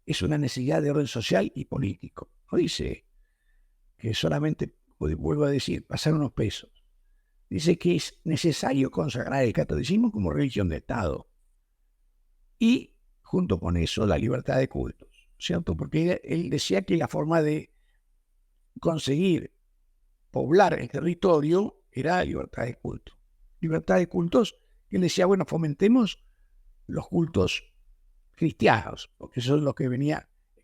S2: es una necesidad de orden social y político. No dice que solamente, vuelvo a decir, pasar unos pesos. Dice que es necesario consagrar el catolicismo como religión de Estado. Y junto con eso, la libertad de cultos, ¿cierto? Porque él decía que la forma de conseguir poblar el territorio era la libertad de culto. Libertad de cultos, él decía, fomentemos los cultos cristianos, porque eso es lo que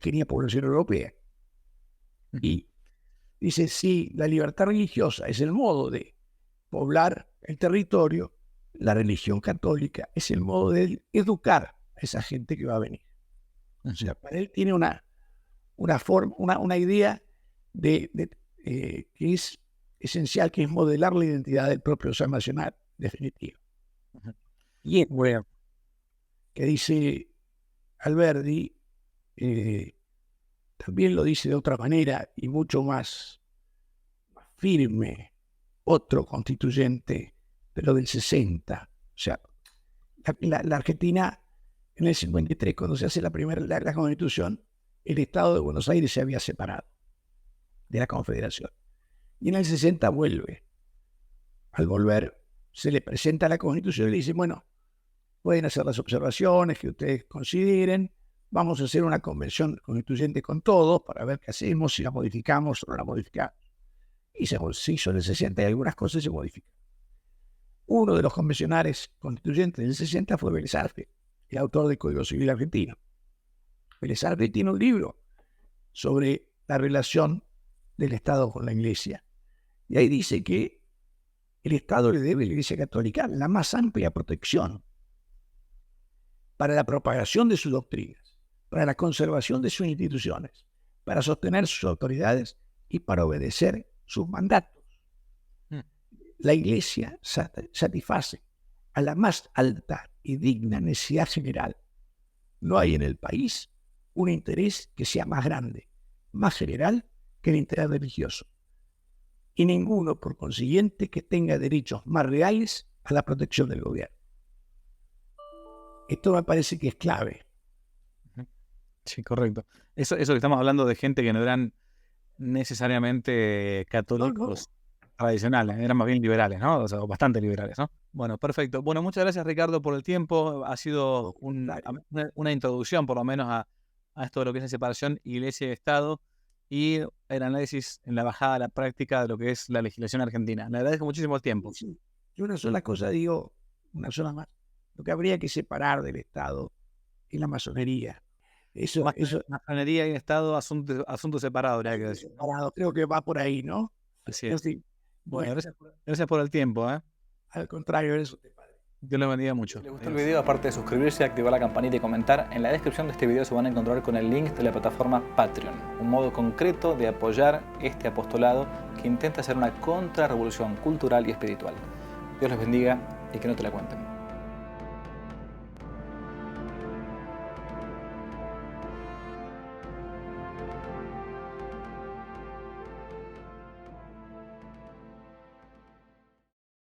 S2: quería población europea. Y dice, si la libertad religiosa es el modo de poblar el territorio, la religión católica es el modo de educar a esa gente que va a venir. O sea, para él tiene una forma, una idea que es esencial, que es modelar la identidad del propio ser nacional, definitivo. Y es que dice Alberdi, También lo dice de otra manera y mucho más firme otro constituyente, pero del 60. O sea, la Argentina en el 53, cuando se hace la Constitución, el Estado de Buenos Aires se había separado de la Confederación. Y en el 60 vuelve. Al volver, se le presenta la Constitución y le dice, bueno, pueden hacer las observaciones que ustedes consideren, vamos a hacer una convención constituyente con todos para ver qué hacemos, si la modificamos o no la modificamos. Y se hizo en el 60 y algunas cosas se modifican. Uno de los convencionales constituyentes del 60 fue Vélez Arfield, el autor del Código Civil argentino. Vélez Arfield tiene un libro sobre la relación del Estado con la Iglesia. Y ahí dice que el Estado le debe a la Iglesia Católica la más amplia protección para la propagación de sus doctrinas, para la conservación de sus instituciones, para sostener sus autoridades y para obedecer sus mandatos. La Iglesia satisface a la más alta y digna necesidad general. No hay en el país un interés que sea más grande, más general que el interés religioso. Y ninguno, por consiguiente, que tenga derechos más reales a la protección del gobierno. Esto me parece que es clave.
S1: Sí, correcto. Eso que estamos hablando de gente que no eran necesariamente católicos tradicionales, eran más bien liberales, ¿no? O sea, bastante liberales, ¿no? Bueno, perfecto. Bueno, muchas gracias, Ricardo, por el tiempo. Ha sido una introducción, por lo menos, a esto de lo que es la separación Iglesia y Estado y el análisis en la bajada a la práctica de lo que es la legislación argentina. Le agradezco muchísimo el tiempo.
S2: Sí. Yo una sola cosa digo, una sola más. Lo que habría que separar del Estado es la masonería.
S1: Masonería y Estado, asuntos separados, habría que decir.
S2: Separado, creo que va por ahí, ¿no?
S1: Así es.
S2: Sí.
S1: Bueno, gracias por el tiempo, ¿eh?
S2: Al contrario, eso te padre.
S1: Dios les bendiga mucho.
S3: Si les gustó el video, aparte de suscribirse, activar la campanita y comentar, en la descripción de este video se van a encontrar con el link de la plataforma Patreon, un modo concreto de apoyar este apostolado que intenta hacer una contrarrevolución cultural y espiritual. Dios les bendiga y que no te la cuenten.